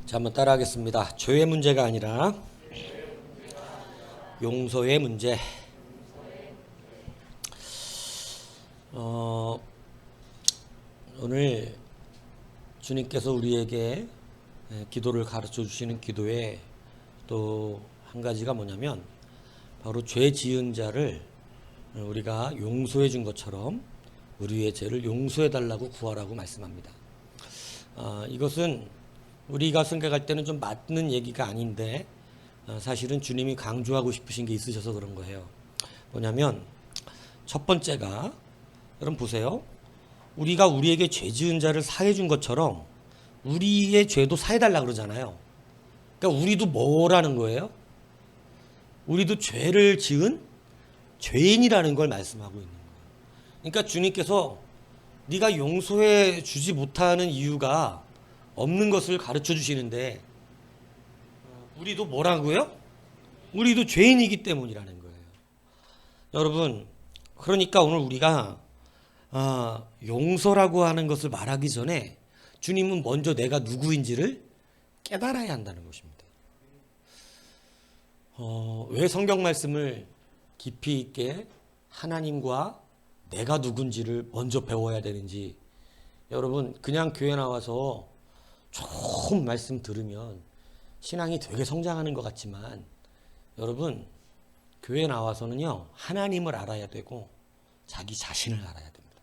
자, 한번 따라하겠습니다. 죄의 문제가 아니라 용서의 문제. 오늘 주님께서 우리에게 기도를 가르쳐 주시는 기도에 또 한 가지가 뭐냐면 바로 죄 지은 자를 우리가 용서해 준 것처럼 우리의 죄를 용서해 달라고 구하라고 말씀합니다. 이것은 우리가 생각할 때는 좀 맞는 얘기가 아닌데 사실은 주님이 강조하고 싶으신 게 있으셔서 그런 거예요. 뭐냐면 첫 번째가, 여러분 보세요. 우리가 우리에게 죄 지은 자를 사해 준 것처럼 우리의 죄도 사해 달라 그러잖아요. 그러니까 우리도 뭐라는 거예요? 우리도 죄를 지은 죄인이라는 걸 말씀하고 있는 거예요. 그러니까 주님께서 네가 용서해 주지 못하는 이유가 없는 것을 가르쳐 주시는데 우리도 뭐라고요? 우리도 죄인이기 때문이라는 거예요. 여러분, 그러니까 오늘 우리가 용서라고 하는 것을 말하기 전에 주님은 먼저 내가 누구인지를 깨달아야 한다는 것입니다. 왜 성경 말씀을 깊이 있게 하나님과 내가 누군지를 먼저 배워야 되는지, 여러분 그냥 교회 나와서 좋은 말씀 들으면 신앙이 되게 성장하는 것 같지만 여러분 교회 나와서는요 하나님을 알아야 되고 자기 자신을 알아야 됩니다.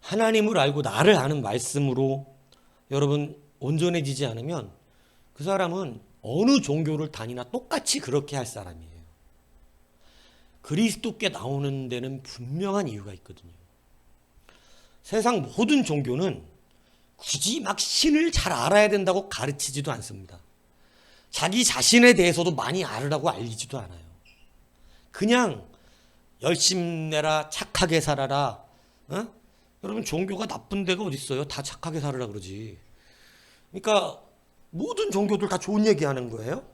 하나님을 알고 나를 아는 말씀으로 여러분 온전해지지 않으면 그 사람은 어느 종교를 다니나 똑같이 그렇게 할 사람이에요. 그리스도께 나오는 데는 분명한 이유가 있거든요. 세상 모든 종교는 굳이 막 신을 잘 알아야 된다고 가르치지도 않습니다. 자기 자신에 대해서도 많이 알으라고 알리지도 않아요. 그냥 열심 내라, 착하게 살아라. 여러분 종교가 나쁜 데가 어디 있어요? 다 착하게 살으라 그러지. 그러니까 모든 종교들 다 좋은 얘기 하는 거예요.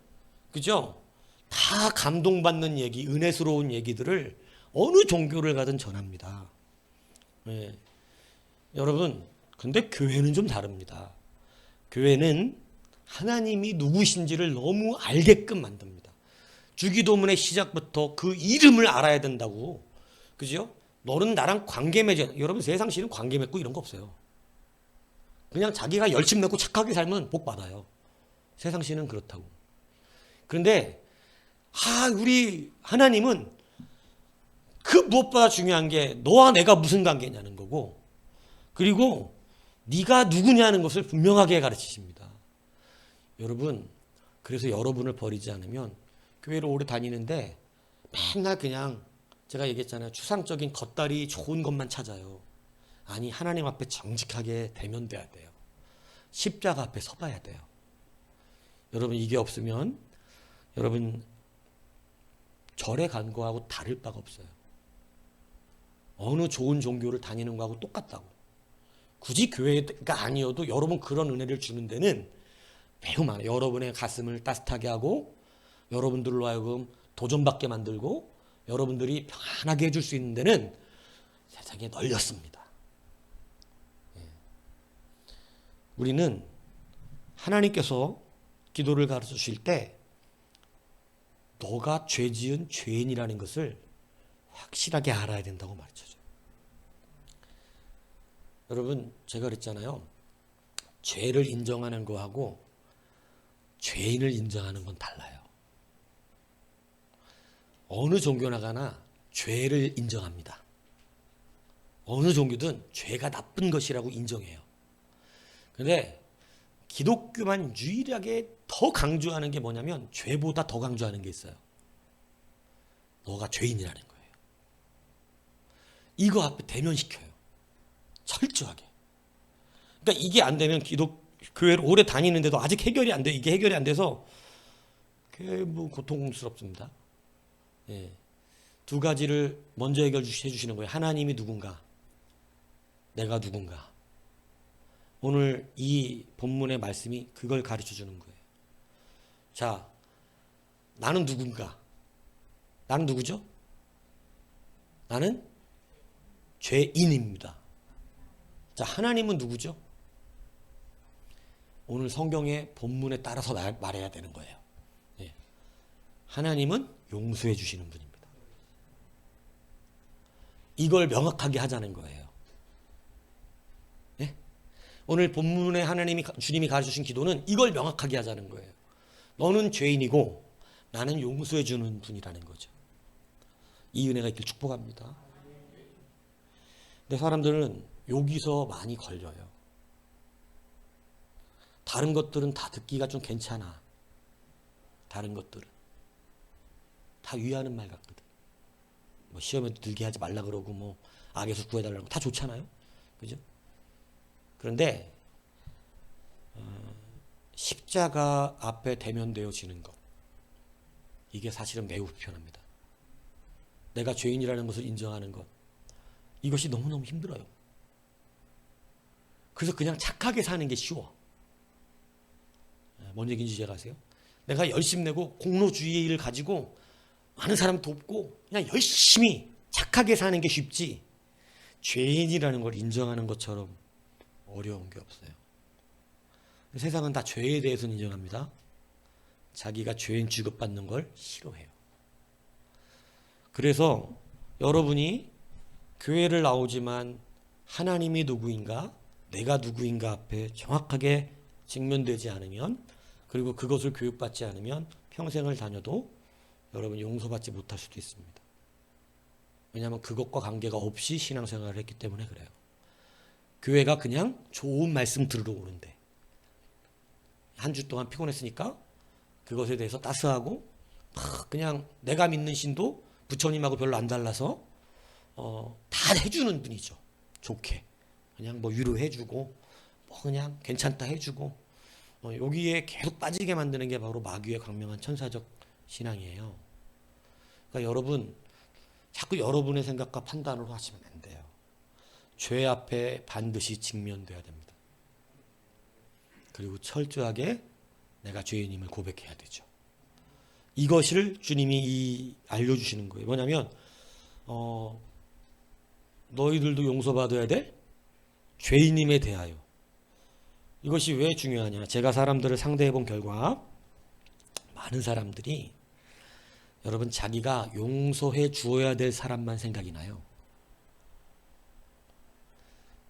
그죠? 다 감동받는 얘기, 은혜스러운 얘기들을 어느 종교를 가든 전합니다. 네. 여러분, 근데 교회는 좀 다릅니다. 교회는 하나님이 누구신지를 너무 알게끔 만듭니다. 주기도문의 시작부터 그 이름을 알아야 된다고. 그죠? 너는 나랑 관계 맺어. 여러분 세상 신은 관계 맺고 이런 거 없어요. 그냥 자기가 열심 내고 착하게 살면 복 받아요. 세상 신은 그렇다고. 그런데 우리 하나님은 그 무엇보다 중요한 게 너와 내가 무슨 관계냐는 거고, 그리고 네가 누구냐는 것을 분명하게 가르치십니다. 여러분, 그래서 여러분을 버리지 않으면 교회를 오래 다니는데 맨날 그냥 제가 얘기했잖아요. 추상적인 겉다리 좋은 것만 찾아요. 아니, 하나님 앞에 정직하게 대면돼야 돼요. 십자가 앞에 서봐야 돼요. 여러분, 이게 없으면 여러분 절에 간 거하고 다를 바가 없어요. 어느 좋은 종교를 다니는 거하고 똑같다고. 굳이 교회가 아니어도 여러분 그런 은혜를 주는 데는 매우 많아요. 여러분의 가슴을 따뜻하게 하고 여러분들로 하여금 도전받게 만들고 여러분들이 편하게 해줄 수 있는 데는 세상에 널렸습니다. 우리는 하나님께서 기도를 가르쳐 주실 때 너가 죄 지은 죄인이라는 것을 확실하게 알아야 된다고 가르쳐줘요. 여러분 제가 그랬잖아요. 죄를 인정하는 거하고 죄인을 인정하는 건 달라요. 어느 종교 나가나 죄를 인정합니다. 어느 종교든 죄가 나쁜 것이라고 인정해요. 근데 기독교만 유일하게 더 강조하는 게 뭐냐면 죄보다 더 강조하는 게 있어요. 너가 죄인이라는 거예요. 이거 앞에 대면시켜요. 철저하게. 그러니까 이게 안 되면 교회를 오래 다니는데도 아직 해결이 안 돼. 이게 해결이 안 돼서 뭐 고통스럽습니다. 예. 두 가지를 먼저 해결해 주시는 거예요. 하나님이 누군가, 내가 누군가. 오늘 이 본문의 말씀이 그걸 가르쳐 주는 거예요. 자, 나는 누군가? 나는 누구죠? 나는 죄인입니다. 자, 하나님은 누구죠? 오늘 성경의 본문에 따라서 말해야 되는 거예요. 예. 하나님은 용서해 주시는 분입니다. 이걸 명확하게 하자는 거예요. 예? 오늘 본문에 주님이 가르쳐주신 기도는 이걸 명확하게 하자는 거예요. 너는 죄인이고 나는 용서해 주는 분이라는 거죠. 이 은혜가 있길 축복합니다. 근데 사람들은 여기서 많이 걸려요. 다른 것들은 다 듣기가 좀 괜찮아. 다른 것들은 다 위하는 말 같거든. 뭐 시험에 들게 하지 말라 그러고 뭐 악에서 구해달라고 다 좋잖아요. 그죠? 그런데 십자가 앞에 대면되어지는 것, 이게 사실은 매우 불편합니다. 내가 죄인이라는 것을 인정하는 것, 이것이 너무너무 힘들어요. 그래서 그냥 착하게 사는 게 쉬워. 뭔 얘기인지 이해가 가세요? 내가 열심 내고 공로주의를 가지고 많은 사람 돕고 그냥 열심히 착하게 사는 게 쉽지, 죄인이라는 걸 인정하는 것처럼 어려운 게 없어요. 세상은 다 죄에 대해서는 인정합니다. 자기가 죄인 취급받는 걸 싫어해요. 그래서 여러분이 교회를 나오지만 하나님이 누구인가, 내가 누구인가 앞에 정확하게 직면되지 않으면, 그리고 그것을 교육받지 않으면 평생을 다녀도 여러분 용서받지 못할 수도 있습니다. 왜냐하면 그것과 관계가 없이 신앙생활을 했기 때문에 그래요. 교회가 그냥 좋은 말씀 들으러 오는데 한 주 동안 피곤했으니까 그것에 대해서 따스하고 그냥 내가 믿는 신도 부처님하고 별로 안 달라서 다 해주는 분이죠. 좋게 그냥 뭐 위로해주고 뭐 그냥 괜찮다 해주고 여기에 계속 빠지게 만드는 게 바로 마귀의 광명한 천사적 신앙이에요. 그러니까 여러분 자꾸 여러분의 생각과 판단으로 하시면 안 돼요. 죄 앞에 반드시 직면돼야 됩니다. 그리고 철저하게 내가 죄인임을 고백해야 되죠. 이것을 주님이 알려주시는 거예요. 뭐냐면 너희들도 용서받아야 돼? 죄인임에 대하여. 이것이 왜 중요하냐? 제가 사람들을 상대해 본 결과 많은 사람들이 여러분 자기가 용서해 주어야 될 사람만 생각이 나요.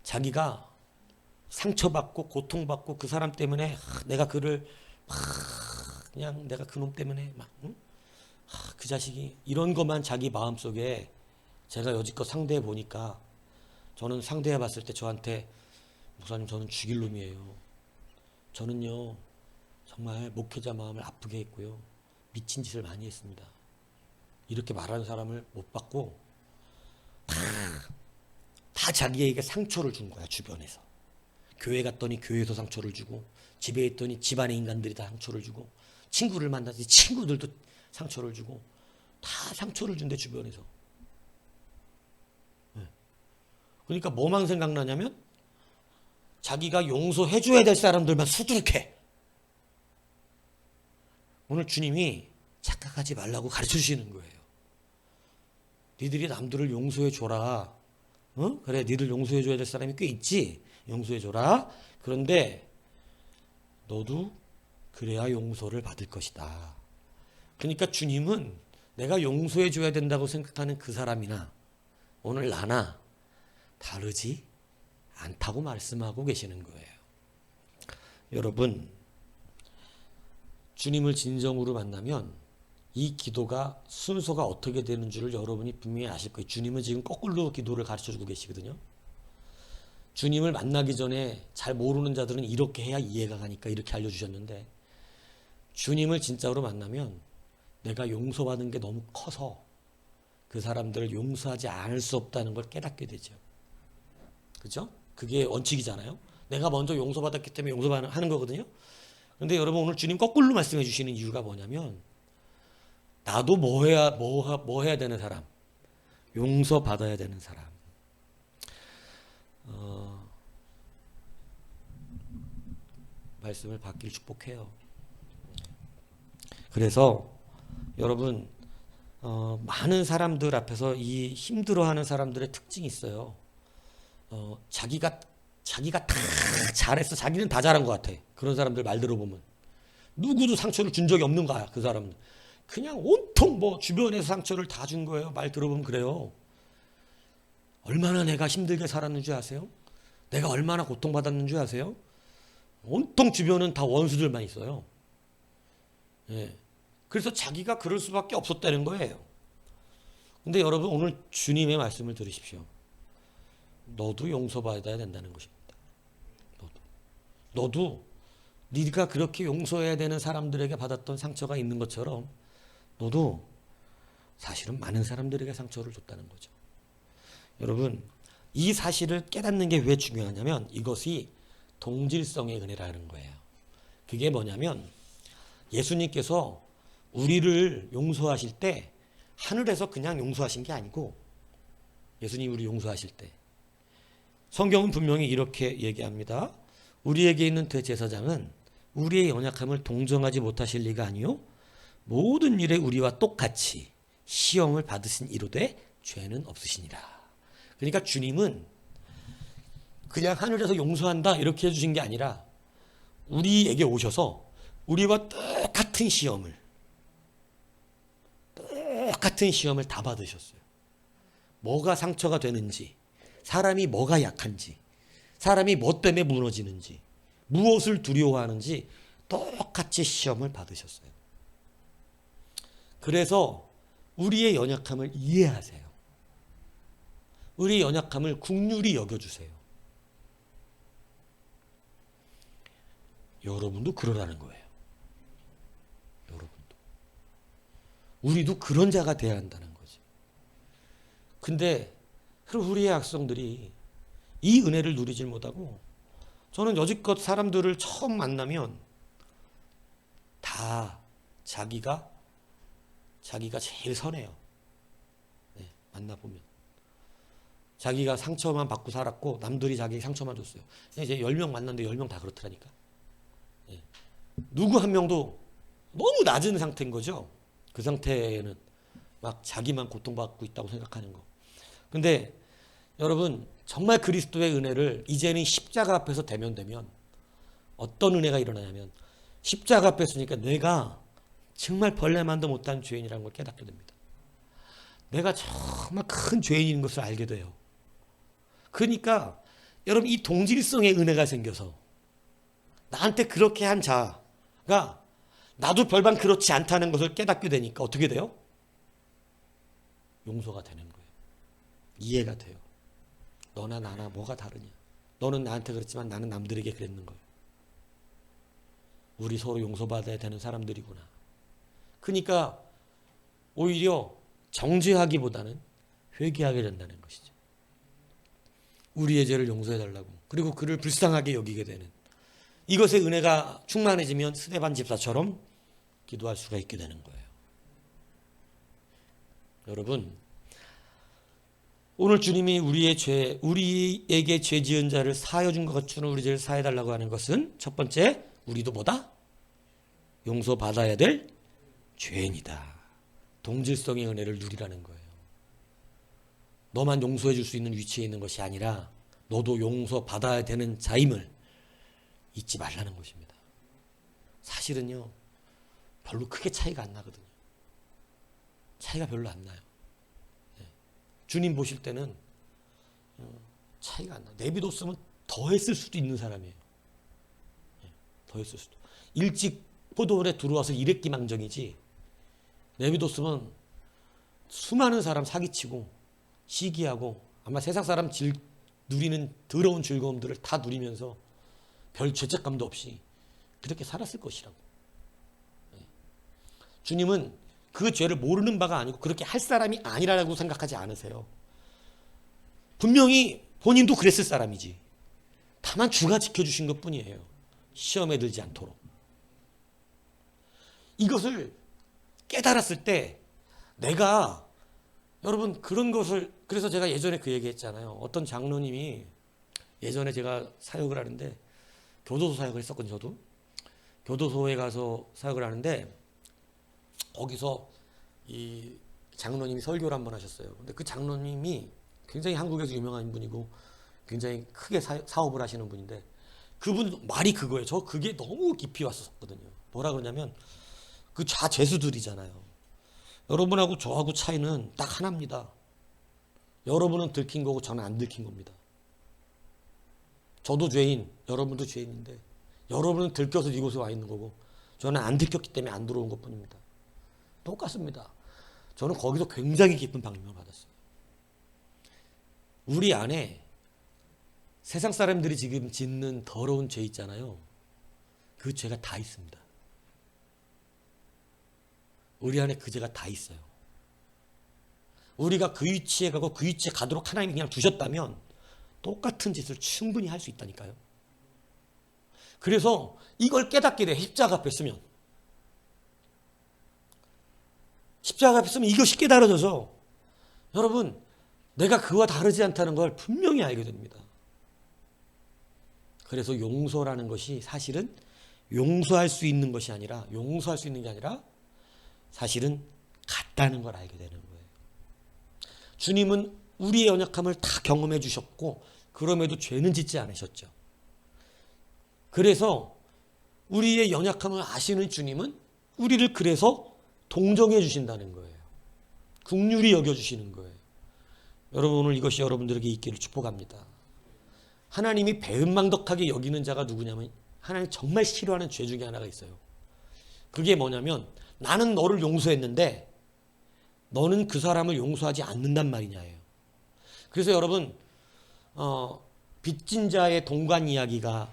자기가 상처받고 고통받고 그 사람 때문에 내가 그를 그냥 내가 그놈 때문에 막 그 자식이 이런 것만 자기 마음속에, 제가 여지껏 상대해 보니까 저는 상대해 봤을 때 저한테 목사님 저는 죽일 놈이에요. 저는요 정말 목회자 마음을 아프게 했고요. 미친 짓을 많이 했습니다. 이렇게 말하는 사람을 못 봤고 다 자기에게 상처를 준 거야. 주변에서. 교회 갔더니 교회에서 상처를 주고, 집에 있더니 집안의 인간들이 다 상처를 주고, 친구를 만나더니 친구들도 상처를 주고, 다 상처를 준대 주변에서. 그러니까 뭐만 생각나냐면 자기가 용서해줘야 될 사람들만 수두룩해. 오늘 주님이 착각하지 말라고 가르쳐 주시는 거예요. 니들이 남들을 용서해줘라. 그래, 니들 용서해줘야 될 사람이 꽤 있지. 용서해줘라. 그런데 너도 그래야 용서를 받을 것이다. 그러니까 주님은 내가 용서해줘야 된다고 생각하는 그 사람이나 오늘 나나 다르지 않다고 말씀하고 계시는 거예요. 여러분, 주님을 진정으로 만나면 이 기도가 순서가 어떻게 되는 줄을 여러분이 분명히 아실 거예요. 주님은 지금 거꾸로 기도를 가르쳐주고 계시거든요. 주님을 만나기 전에 잘 모르는 자들은 이렇게 해야 이해가 가니까 이렇게 알려주셨는데, 주님을 진짜로 만나면 내가 용서받은 게 너무 커서 그 사람들을 용서하지 않을 수 없다는 걸 깨닫게 되죠. 그죠? 그게 원칙이잖아요. 내가 먼저 용서받았기 때문에 용서하는 거거든요. 그런데 여러분 오늘 주님 거꾸로 말씀해 주시는 이유가 뭐냐면, 나도 뭐 해야 되는 사람, 용서받아야 되는 사람. 말씀을 받길 축복해요. 그래서 여러분 많은 사람들 앞에서 이 힘들어하는 사람들의 특징이 있어요. 자기가 다 잘했어. 자기는 다 잘한 것 같아. 그런 사람들 말 들어보면 누구도 상처를 준 적이 없는 거야. 그 사람은 그냥 온통 뭐 주변에서 상처를 다 준 거예요. 말 들어보면 그래요. 얼마나 내가 힘들게 살았는 줄 아세요? 내가 얼마나 고통받았는 줄 아세요? 온통 주변은 다 원수들만 있어요. 예. 그래서 자기가 그럴 수밖에 없었다는 거예요. 근데 여러분 오늘 주님의 말씀을 들으십시오. 너도 용서받아야 된다는 것입니다. 너도 네가 그렇게 용서해야 되는 사람들에게 받았던 상처가 있는 것처럼 너도 사실은 많은 사람들에게 상처를 줬다는 거죠. 여러분 이 사실을 깨닫는 게 왜 중요하냐면 이것이 동질성의 은혜라는 거예요. 그게 뭐냐면 예수님께서 우리를 용서하실 때 하늘에서 그냥 용서하신 게 아니고 예수님이 우리 용서하실 때 성경은 분명히 이렇게 얘기합니다. 우리에게 있는 대제사장은 우리의 연약함을 동정하지 못하실 리가 아니요 모든 일에 우리와 똑같이 시험을 받으신 이로되 죄는 없으시니라. 그러니까 주님은 그냥 하늘에서 용서한다 이렇게 해주신 게 아니라 우리에게 오셔서 우리와 똑같은 시험을 다 받으셨어요. 뭐가 상처가 되는지, 사람이 뭐가 약한지, 사람이 뭐 때문에 무너지는지, 무엇을 두려워하는지 똑같이 시험을 받으셨어요. 그래서 우리의 연약함을 이해하세요. 우리의 연약함을 긍휼히 여겨주세요. 여러분도 그러라는 거예요. 여러분도. 우리도 그런 자가 돼야 한다는 거지. 근데 우리의 악성들이 이 은혜를 누리질 못하고 저는 여지껏 사람들을 처음 만나면 다 자기가 제일 선해요. 네, 만나보면. 자기가 상처만 받고 살았고 남들이 자기 상처만 줬어요. 이제 10명 만났는데 10명 다 그렇더라니까. 네. 누구 한 명도 너무 낮은 상태인 거죠. 그 상태에는 막 자기만 고통받고 있다고 생각하는 거. 근데 여러분 정말 그리스도의 은혜를 이제는 십자가 앞에서 대면되면 어떤 은혜가 일어나냐면 십자가 앞에 서니까 내가 정말 벌레만도 못한 죄인이라는 걸 깨닫게 됩니다. 내가 정말 큰 죄인인 것을 알게 돼요. 그러니까 여러분 이 동질성의 은혜가 생겨서 나한테 그렇게 한 자가 나도 별반 그렇지 않다는 것을 깨닫게 되니까 어떻게 돼요? 용서가 되는 거예요. 이해가 돼요. 너나 나나 뭐가 다르냐. 너는 나한테 그랬지만 나는 남들에게 그랬는 거예요. 우리 서로 용서받아야 되는 사람들이구나. 그러니까 오히려 정죄하기보다는 회개하게 된다는 것이죠. 우리의 죄를 용서해달라고. 그리고 그를 불쌍하게 여기게 되는. 이것의 은혜가 충만해지면 스데반 집사처럼 기도할 수가 있게 되는 거예요. 여러분, 오늘 주님이 우리에게 죄 지은 자를 사하여 준 것 같으면 우리 죄를 사해달라고 하는 것은 첫 번째, 우리도 뭐다? 용서받아야 될 죄인이다. 동질성의 은혜를 누리라는 거예요. 너만 용서해 줄 수 있는 위치에 있는 것이 아니라 너도 용서받아야 되는 자임을 잊지 말라는 것입니다. 사실은요, 별로 크게 차이가 안 나거든요. 차이가 별로 안 나요. 주님 보실 때는 차이가 안 나요. 내비뒀으면 더 했을 수도 있는 사람이에요. 더 했을 수도. 일찍 포도원에 들어와서 일했기망정이지 내비뒀으면 수많은 사람 사기치고 시기하고 아마 세상 사람 누리는 더러운 즐거움들을 다 누리면서 별 죄책감도 없이 그렇게 살았을 것이라고. 주님은 그 죄를 모르는 바가 아니고 그렇게 할 사람이 아니라고 생각하지 않으세요. 분명히 본인도 그랬을 사람이지. 다만 주가 지켜주신 것뿐이에요. 시험에 들지 않도록. 이것을 깨달았을 때 내가 여러분 그런 것을 그래서 제가 예전에 그 얘기했잖아요. 어떤 장로님이 예전에 제가 사역을 하는데 교도소 사역을 했었거든요. 저도 교도소에 가서 사역을 하는데 거기서 이 장로님이 설교를 한번 하셨어요. 근데 그 장로님이 굉장히 한국에서 유명한 분이고 굉장히 크게 사업을 하시는 분인데 그분 말이 그거예요. 저 그게 너무 깊이 왔었거든요. 뭐라 그러냐면 그 좌죄수들이잖아요. 여러분하고 저하고 차이는 딱 하나입니다. 여러분은 들킨 거고 저는 안 들킨 겁니다. 저도 죄인, 여러분도 죄인인데 여러분은 들켜서 이곳에 와 있는 거고 저는 안 들켰기 때문에 안 들어온 것뿐입니다. 똑같습니다. 저는 거기서 굉장히 깊은 방명을 받았어요. 우리 안에 세상 사람들이 지금 짓는 더러운 죄 있잖아요. 그 죄가 다 있습니다. 우리 안에 그 죄가 다 있어요. 우리가 그 위치에 가고 그 위치에 가도록 하나님이 그냥 두셨다면 똑같은 짓을 충분히 할 수 있다니까요. 그래서 이걸 깨닫게 돼. 십자가 앞에 서면. 십자가 앞에 서면 이것이 깨달아져서 여러분 내가 그와 다르지 않다는 걸 분명히 알게 됩니다. 그래서 용서라는 것이 사실은 용서할 수 있는 것이 아니라 용서할 수 있는 게 아니라 사실은 같다는 걸 알게 되는 거예요. 주님은 우리의 연약함을 다 경험해 주셨고 그럼에도 죄는 짓지 않으셨죠. 그래서 우리의 연약함을 아시는 주님은 우리를 그래서 동정해 주신다는 거예요. 긍휼히 여겨주시는 거예요. 여러분 오늘 이것이 여러분들에게 있기를 축복합니다. 하나님이 배은망덕하게 여기는 자가 누구냐면 하나님이 정말 싫어하는 죄 중에 하나가 있어요. 그게 뭐냐면 나는 너를 용서했는데 너는 그 사람을 용서하지 않는단 말이냐예요. 그래서 여러분 빚진 자의 동관 이야기가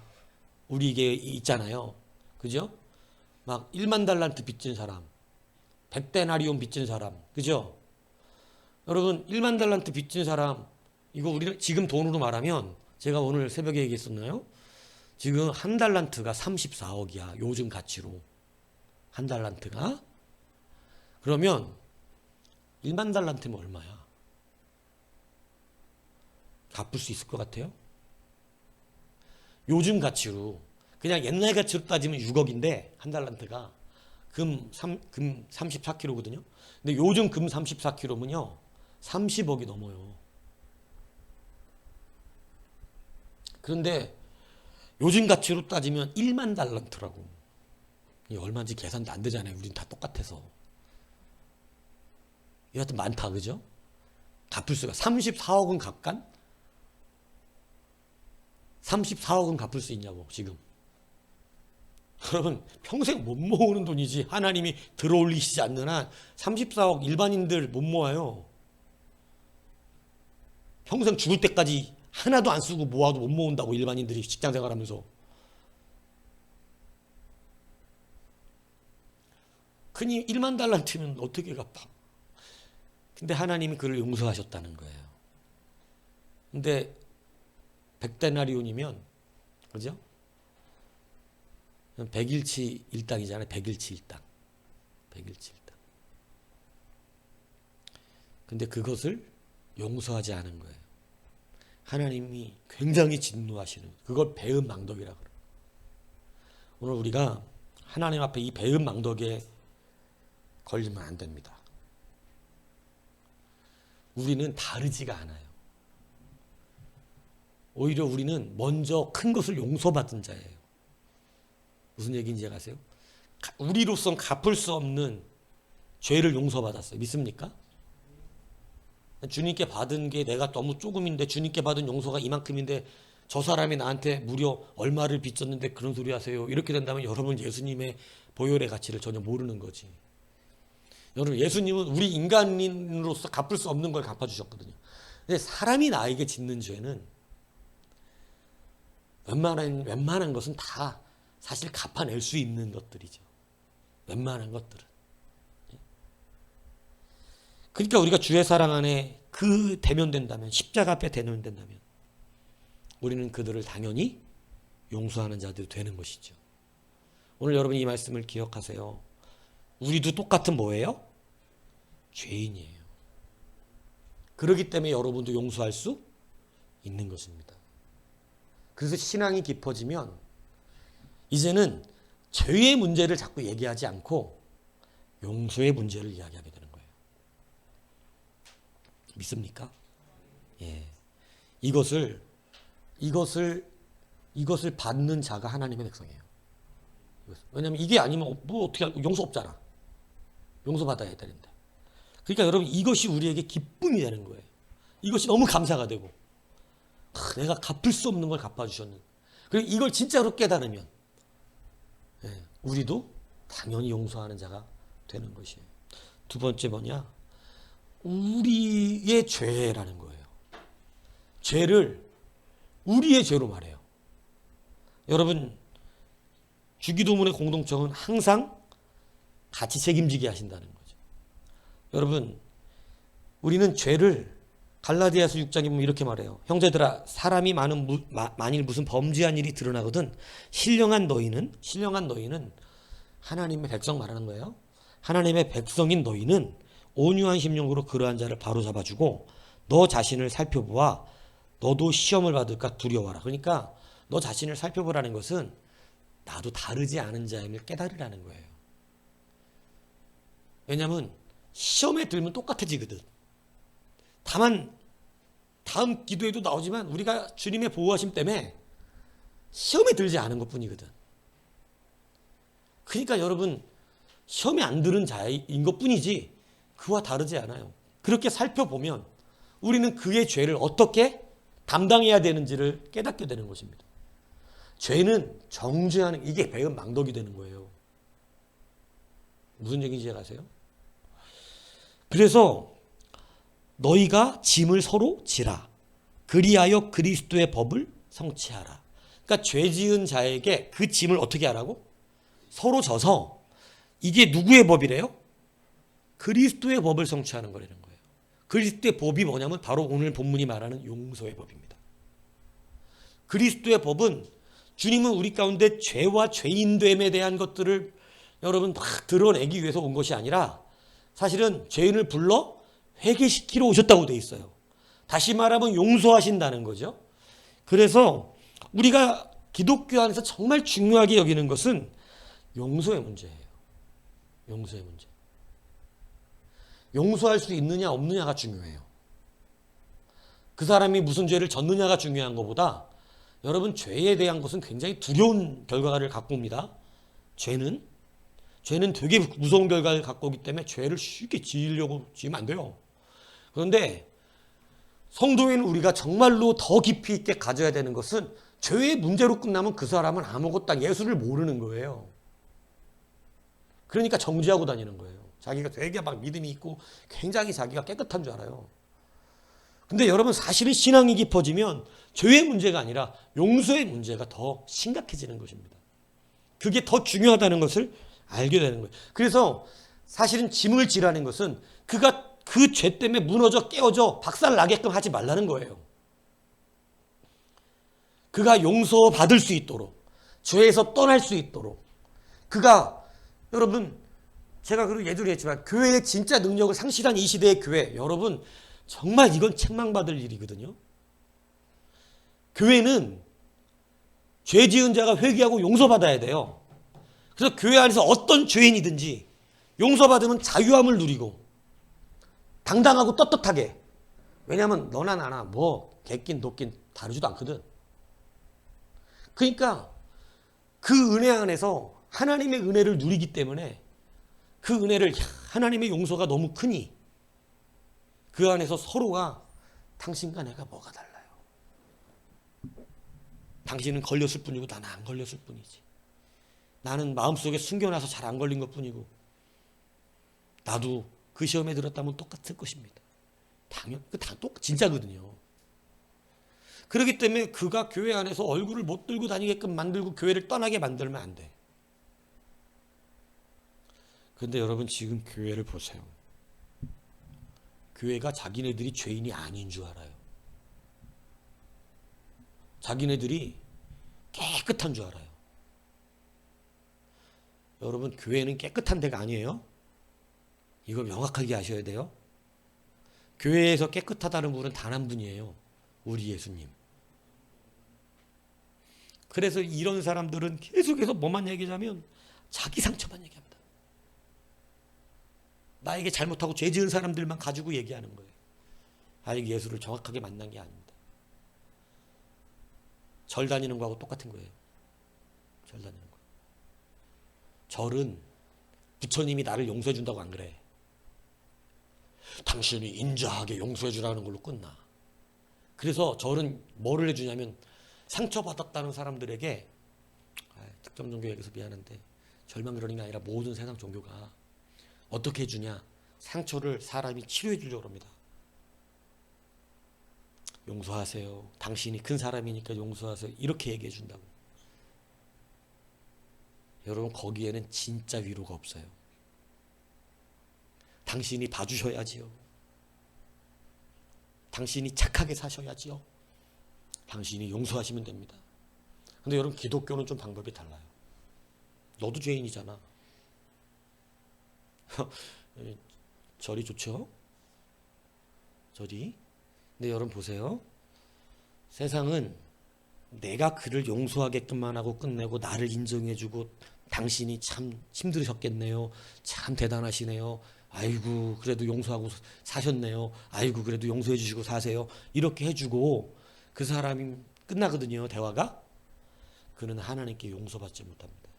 우리에게 있잖아요. 그죠? 막 1만 달란트 빚진 사람, 100데나리온 빚진 사람, 그죠? 여러분 1만 달란트 빚진 사람 이거 우리는 지금 돈으로 말하면 제가 오늘 새벽에 얘기했었나요? 지금 한 달란트가 34억이야. 요즘 가치로. 한 달란트가. 그러면 1만 달란트면 얼마야? 갚을 수 있을 것 같아요? 요즘 가치로 그냥 옛날 가치로 따지면 6억인데 한 달란트가 금 34kg거든요. 근데 요즘 금 34kg면요 30억이 넘어요. 그런데 요즘 가치로 따지면 1만 달란트라고. 이게 얼마인지 계산도 안 되잖아요. 우린 다 똑같아서. 여하튼 많다, 그죠? 갚을 수가 34억은 갚간? 34억은 갚을 수 있냐고 지금. 여러분 평생 못 모으는 돈이지 하나님이 들어올리시지 않는 한 34억 일반인들 못 모아요. 평생 죽을 때까지 하나도 안 쓰고 모아도 못 모은다고 일반인들이 직장생활하면서. 그니 1만 달란트면 어떻게 갚아? 근데 하나님이 그를 용서하셨다는 거예요. 근데 100데나리온이면 그죠? 100일치 일당이잖아요. 100일치 일당. 100일치 일당. 근데 그것을 용서하지 않은 거예요. 하나님이 굉장히 진노하시는 그걸 배은망덕이라고 그래요. 오늘 우리가 하나님 앞에 이 배은망덕에 걸리면 안 됩니다. 우리는 다르지가 않아요. 오히려 우리는 먼저 큰 것을 용서받은 자예요. 무슨 얘기인지 아세요? 우리로선 갚을 수 없는 죄를 용서받았어요. 믿습니까? 주님께 받은 게 내가 너무 조금인데 주님께 받은 용서가 이만큼인데 저 사람이 나한테 무려 얼마를 빚졌는데 그런 소리 하세요. 이렇게 된다면 여러분 예수님의 보혈의 가치를 전혀 모르는 거지. 여러분 예수님은 우리 인간인으로서 갚을 수 없는 걸 갚아주셨거든요. 근데 사람이 나에게 짓는 죄는 웬만한 것은 다 사실 갚아낼 수 있는 것들이죠. 웬만한 것들은. 그러니까 우리가 주의 사랑 안에 그 대면된다면 십자가 앞에 대면된다면 우리는 그들을 당연히 용서하는 자들이 되는 것이죠. 오늘 여러분 이 말씀을 기억하세요. 우리도 똑같은 뭐예요? 죄인이에요. 그렇기 때문에 여러분도 용서할 수 있는 것입니다. 그래서 신앙이 깊어지면 이제는 죄의 문제를 자꾸 얘기하지 않고 용서의 문제를 이야기하게 되는 거예요. 믿습니까? 예. 이것을 이것을 받는 자가 하나님의 백성이에요. 왜냐하면 이게 아니면 뭐 어떻게 용서 없잖아. 용서받아야 되는데. 그러니까 여러분 이것이 우리에게 기쁨이 되는 거예요. 이것이 너무 감사가 되고 내가 갚을 수 없는 걸 갚아주셨는. 그리고 이걸 진짜로 깨달으면 우리도 당연히 용서하는 자가 되는 것이에요. 두 번째 뭐냐? 우리의 죄라는 거예요. 죄를 우리의 죄로 말해요. 여러분 주기도문의 공동청은 항상 같이 책임지게 하신다는 거죠. 여러분 우리는 죄를 갈라디아서 6장에 보면 이렇게 말해요. 형제들아 사람이 만일 무슨 범죄한 일이 드러나거든 신령한 너희는 하나님의 백성 말하는 거예요. 하나님의 백성인 너희는 온유한 심령으로 그러한 자를 바로잡아주고 너 자신을 살펴보아 너도 시험을 받을까 두려워하라. 그러니까 너 자신을 살펴보라는 것은 나도 다르지 않은 자임을 깨달으라는 거예요. 왜냐하면 시험에 들면 똑같아지거든. 다만 다음 기도에도 나오지만 우리가 주님의 보호하심 때문에 시험에 들지 않은 것뿐이거든. 그러니까 여러분 시험에 안 들은 자인 것뿐이지 그와 다르지 않아요. 그렇게 살펴보면 우리는 그의 죄를 어떻게 담당해야 되는지를 깨닫게 되는 것입니다. 죄는 정죄하는 이게 배은 망덕이 되는 거예요. 무슨 얘기인지 아세요? 그래서 너희가 짐을 서로 지라 그리하여 그리스도의 법을 성취하라. 그러니까 죄 지은 자에게 그 짐을 어떻게 하라고? 서로 져서 이게 누구의 법이래요? 그리스도의 법을 성취하는 거라는 거예요. 그리스도의 법이 뭐냐면 바로 오늘 본문이 말하는 용서의 법입니다. 그리스도의 법은 주님은 우리 가운데 죄와 죄인됨에 대한 것들을 여러분 막 드러내기 위해서 온 것이 아니라 사실은 죄인을 불러 회개시키러 오셨다고 돼 있어요. 다시 말하면 용서하신다는 거죠. 그래서 우리가 기독교 안에서 정말 중요하게 여기는 것은 용서의 문제예요. 용서의 문제. 용서할 수 있느냐 없느냐가 중요해요. 그 사람이 무슨 죄를 졌느냐가 중요한 것보다 여러분 죄에 대한 것은 굉장히 두려운 결과를 갖고 옵니다. 죄는 되게 무서운 결과를 갖고 오기 때문에 죄를 쉽게 지으면 안 돼요. 그런데 성도인 우리가 정말로 더 깊이 있게 가져야 되는 것은 죄의 문제로 끝나면 그 사람은 아무것도 예수를 모르는 거예요. 그러니까 정죄하고 다니는 거예요. 자기가 되게 막 믿음이 있고 굉장히 자기가 깨끗한 줄 알아요. 근데 여러분 사실은 신앙이 깊어지면 죄의 문제가 아니라 용서의 문제가 더 심각해지는 것입니다. 그게 더 중요하다는 것을 알게 되는 거예요. 그래서 사실은 짐을 지라는 것은 그가 그 죄 때문에 무너져 깨어져 박살 나게끔 하지 말라는 거예요. 그가 용서받을 수 있도록 죄에서 떠날 수 있도록 그가 여러분 제가 그리고 예전에 했지만 교회의 진짜 능력을 상실한 이 시대의 교회 여러분 정말 이건 책망받을 일이거든요. 교회는 죄 지은 자가 회개하고 용서받아야 돼요. 그래서 교회 안에서 어떤 죄인이든지 용서받으면 자유함을 누리고 당당하고 떳떳하게. 왜냐하면 너나 나나 뭐 객긴 돕긴 다르지도 않거든. 그러니까 그 은혜 안에서 하나님의 은혜를 누리기 때문에 그 은혜를 하나님의 용서가 너무 크니 그 안에서 서로가 당신과 내가 뭐가 달라요. 당신은 걸렸을 뿐이고 나는 안 걸렸을 뿐이지. 나는 마음속에 숨겨놔서 잘 안 걸린 것뿐이고 나도 그 시험에 들었다면 똑같을 것입니다. 진짜거든요. 그렇기 때문에 그가 교회 안에서 얼굴을 못 들고 다니게끔 만들고 교회를 떠나게 만들면 안 돼. 그런데 여러분 지금 교회를 보세요. 교회가 자기네들이 죄인이 아닌 줄 알아요. 자기네들이 깨끗한 줄 알아요. 여러분 교회는 깨끗한 데가 아니에요. 이거 명확하게 아셔야 돼요. 교회에서 깨끗하다는 분은 단 한 분이에요. 우리 예수님. 그래서 이런 사람들은 계속해서 뭐만 얘기하면 자기 상처만 얘기합니다. 나에게 잘못하고 죄 지은 사람들만 가지고 얘기하는 거예요. 아직 예수를 정확하게 만난 게 아닙니다. 절 다니는 거하고 똑같은 거예요. 절 다니는 거. 절은 부처님이 나를 용서해 준다고 안 그래. 당신이 인자하게 용서해 주라는 걸로 끝나. 그래서 절은 뭐를 해주냐면 상처받았다는 사람들에게 특정 종교에게서 미안한데 절만 그러는 게 아니라 모든 세상 종교가 어떻게 해주냐. 상처를 사람이 치료해 주려고 합니다. 용서하세요. 당신이 큰 사람이니까 용서하세요. 이렇게 얘기해 준다고. 여러분 거기에는 진짜 위로가 없어요. 당신이 봐주셔야지요. 당신이 착하게 사셔야지요. 당신이 용서하시면 됩니다. 근데 여러분 기독교는 좀 방법이 달라요. 너도 죄인이잖아. 절이 좋죠? 절이. 근데 여러분 보세요. 세상은 내가 그를 용서하게끔만 하고 끝내고 나를 인정해주고 당신이 참 힘들으셨겠네요. 참 대단하시네요. 아이고 그래도 용서하고 사셨네요. 아이고 그래도 용서해 주시고 사세요. 이렇게 해주고 그 사람이 끝나거든요. 대화가. 그는 하나님께 용서받지 못합니다.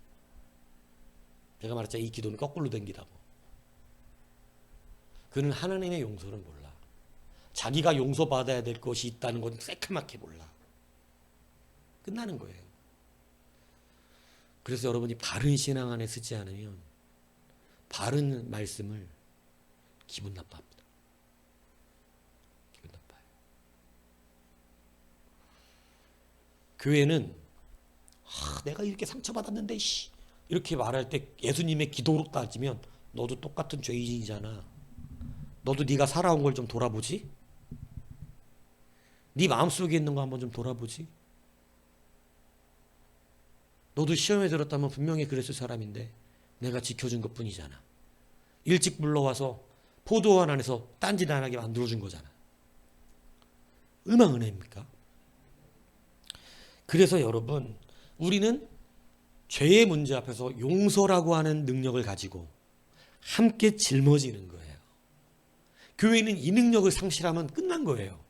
제가 말했잖아요. 이 기도는 거꾸로 댕기다고. 그는 하나님의 용서를 몰라. 자기가 용서받아야 될 것이 있다는 건 새카맣게 몰라. 끝나는 거예요. 그래서 여러분이 바른 신앙 안에 쓰지 않으면 바른 말씀을 기분 나빠합니다. 기분 나빠요. 교회는 내가 이렇게 상처받았는데 이렇게 말할 때 예수님의 기도로 따지면 너도 똑같은 죄인이잖아. 너도 네가 살아온 걸 좀 돌아보지? 네 마음속에 있는 거 한번 좀 돌아보지? 너도 시험에 들었다면 분명히 그랬을 사람인데 내가 지켜준 것뿐이잖아. 일찍 불러와서 포도원 안에서 딴짓 안 하게 만들어준 거잖아. 얼마나 은혜입니까? 그래서 여러분 우리는 죄의 문제 앞에서 용서라고 하는 능력을 가지고 함께 짊어지는 거예요. 교회는 이 능력을 상실하면 끝난 거예요.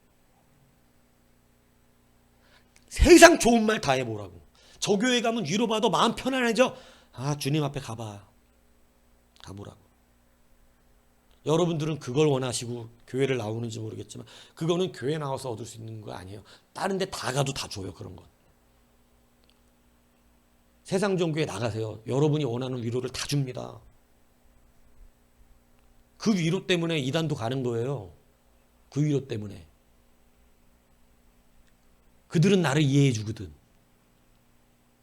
세상 좋은 말 다 해보라고. 저 교회 가면 위로받아 마음 편안해져. 주님 앞에 가보라고. 여러분들은 그걸 원하시고 교회를 나오는지 모르겠지만 그거는 교회 나와서 얻을 수 있는 거 아니에요. 다른 데 다 가도 다 줘요. 그런 건. 세상 종교에 나가세요. 여러분이 원하는 위로를 다 줍니다. 그 위로 때문에 이단도 가는 거예요. 그 위로 때문에. 그들은 나를 이해해 주거든.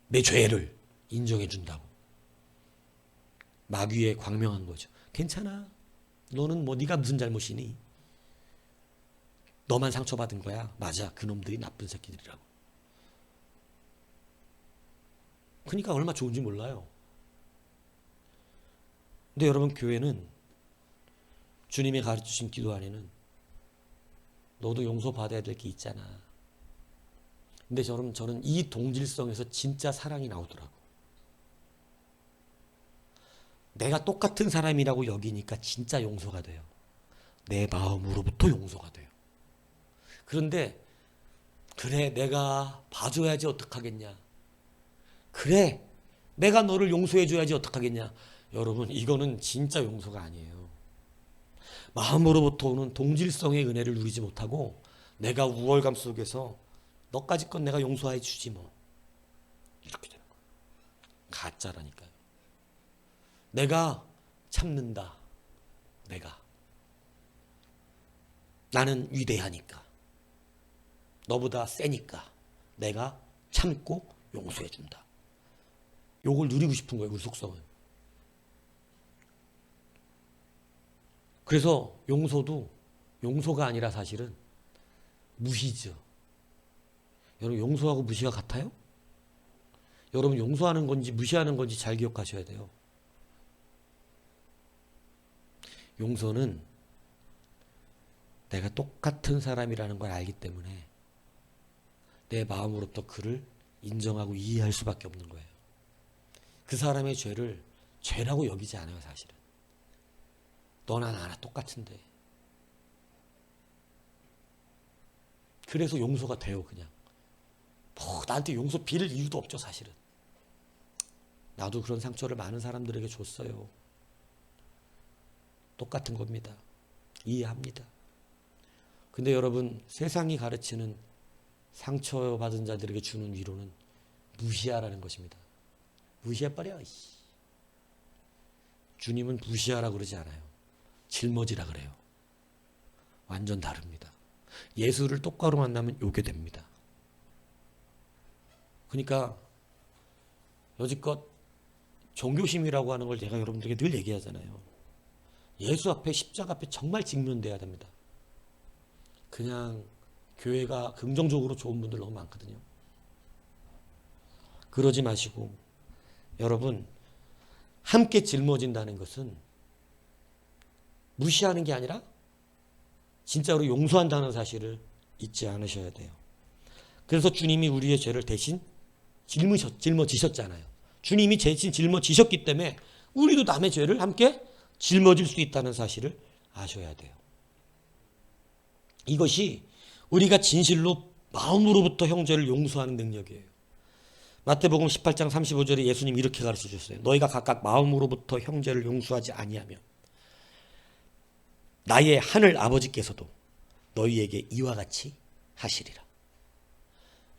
내 죄를 인정해 준다고. 마귀의 광명한 거죠. 괜찮아. 너는 네가 무슨 잘못이니? 너만 상처받은 거야. 맞아. 그놈들이 나쁜 새끼들이라고. 그러니까 얼마나 좋은지 몰라요. 근데 여러분 교회는 주님이 가르치신 기도 안에는 너도 용서받아야 될 게 있잖아. 근데 여러분 저는 이 동질성에서 진짜 사랑이 나오더라고. 내가 똑같은 사람이라고 여기니까 진짜 용서가 돼요. 내 마음으로부터 용서가 돼요. 그런데 그래 내가 봐줘야지 어떡하겠냐. 그래 내가 너를 용서해줘야지 어떡하겠냐. 여러분 이거는 진짜 용서가 아니에요. 마음으로부터 오는 동질성의 은혜를 누리지 못하고 내가 우월감 속에서 너까지 건 내가 용서해 주지 뭐. 이렇게 되는 거예요. 가짜라니까요. 내가 참는다. 나는 위대하니까. 너보다 세니까. 내가 참고 용서해 준다. 요걸 누리고 싶은 거예요. 우리 속성은. 그래서 용서도 용서가 아니라 사실은 무시죠. 여러분 용서하고 무시가 같아요? 여러분 용서하는 건지 무시하는 건지 잘 기억하셔야 돼요. 용서는 내가 똑같은 사람이라는 걸 알기 때문에 내 마음으로부터 그를 인정하고 이해할 수밖에 없는 거예요. 그 사람의 죄를 죄라고 여기지 않아요. 사실은. 너나 나나 똑같은데. 그래서 용서가 돼요. 그냥. 뭐 나한테 용서 빌 이유도 없죠, 사실은. 나도 그런 상처를 많은 사람들에게 줬어요. 똑같은 겁니다. 이해합니다. 근데 여러분, 세상이 가르치는 상처받은 자들에게 주는 위로는 무시하라는 것입니다. 무시해버려. 주님은 무시하라고 그러지 않아요. 짊어지라 그래요. 완전 다릅니다. 예수를 똑바로 만나면 요게 됩니다. 그러니까 여지껏 종교심이라고 하는 걸 제가 여러분들에게 늘 얘기하잖아요. 예수 앞에, 십자가 앞에 정말 직면돼야 됩니다. 그냥 교회가 긍정적으로 좋은 분들 너무 많거든요. 그러지 마시고 여러분, 함께 짊어진다는 것은 무시하는 게 아니라 진짜로 용서한다는 사실을 잊지 않으셔야 돼요. 그래서 주님이 우리의 죄를 대신 짊어지셨잖아요. 주님이 대신 짊어지셨기 때문에 우리도 남의 죄를 함께 짊어질 수 있다는 사실을 아셔야 돼요. 이것이 우리가 진실로 마음으로부터 형제를 용서하는 능력이에요. 마태복음 18장 35절에 예수님 이렇게 가르쳐 주셨어요. 너희가 각각 마음으로부터 형제를 용서하지 아니하면 나의 하늘 아버지께서도 너희에게 이와 같이 하시리라.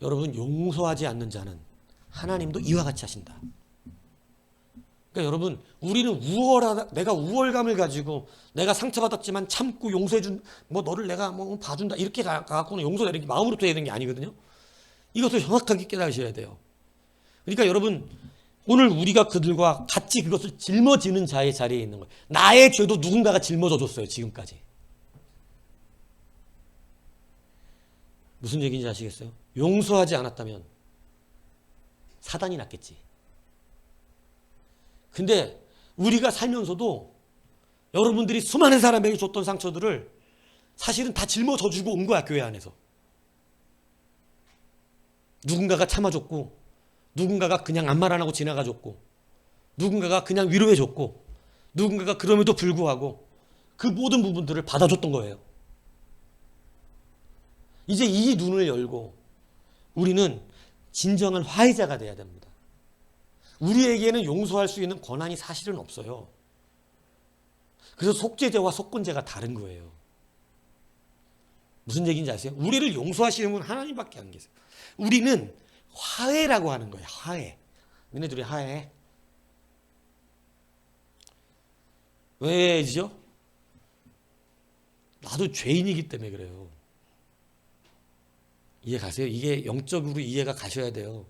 여러분, 용서하지 않는 자는 하나님도 이와 같이 하신다. 그러니까 여러분, 우리는 내가 우월감을 가지고 내가 상처받았지만 참고 용서해준, 너를 내가 봐준다 이렇게 가갖고는 용서되는 게 마음으로부터 해야 되는 게 아니거든요. 이것을 정확하게 깨달으셔야 돼요. 그러니까 여러분, 오늘 우리가 그들과 같이 그것을 짊어지는 자의 자리에 있는 거예요. 나의 죄도 누군가가 짊어져 줬어요, 지금까지. 무슨 얘기인지 아시겠어요? 용서하지 않았다면 사단이 났겠지. 근데 우리가 살면서도 여러분들이 수많은 사람에게 줬던 상처들을 사실은 다 짊어져 주고 온 거야, 교회 안에서. 누군가가 참아줬고, 누군가가 그냥 아무 말 안 하고 지나가줬고, 누군가가 그냥 위로해줬고, 누군가가 그럼에도 불구하고 그 모든 부분들을 받아줬던 거예요. 이제 이 눈을 열고 우리는 진정한 화해자가 돼야 됩니다. 우리에게는 용서할 수 있는 권한이 사실은 없어요. 그래서 속죄죄와 속건죄가 다른 거예요. 무슨 얘기인지 아세요? 우리를 용서하시는 분은 하나님밖에 안 계세요. 우리는 화해라고 하는 거예요. 화해. 너네들이 화해해. 왜죠? 나도 죄인이기 때문에 그래요. 이해 가세요? 이게 영적으로 이해가 가셔야 돼요.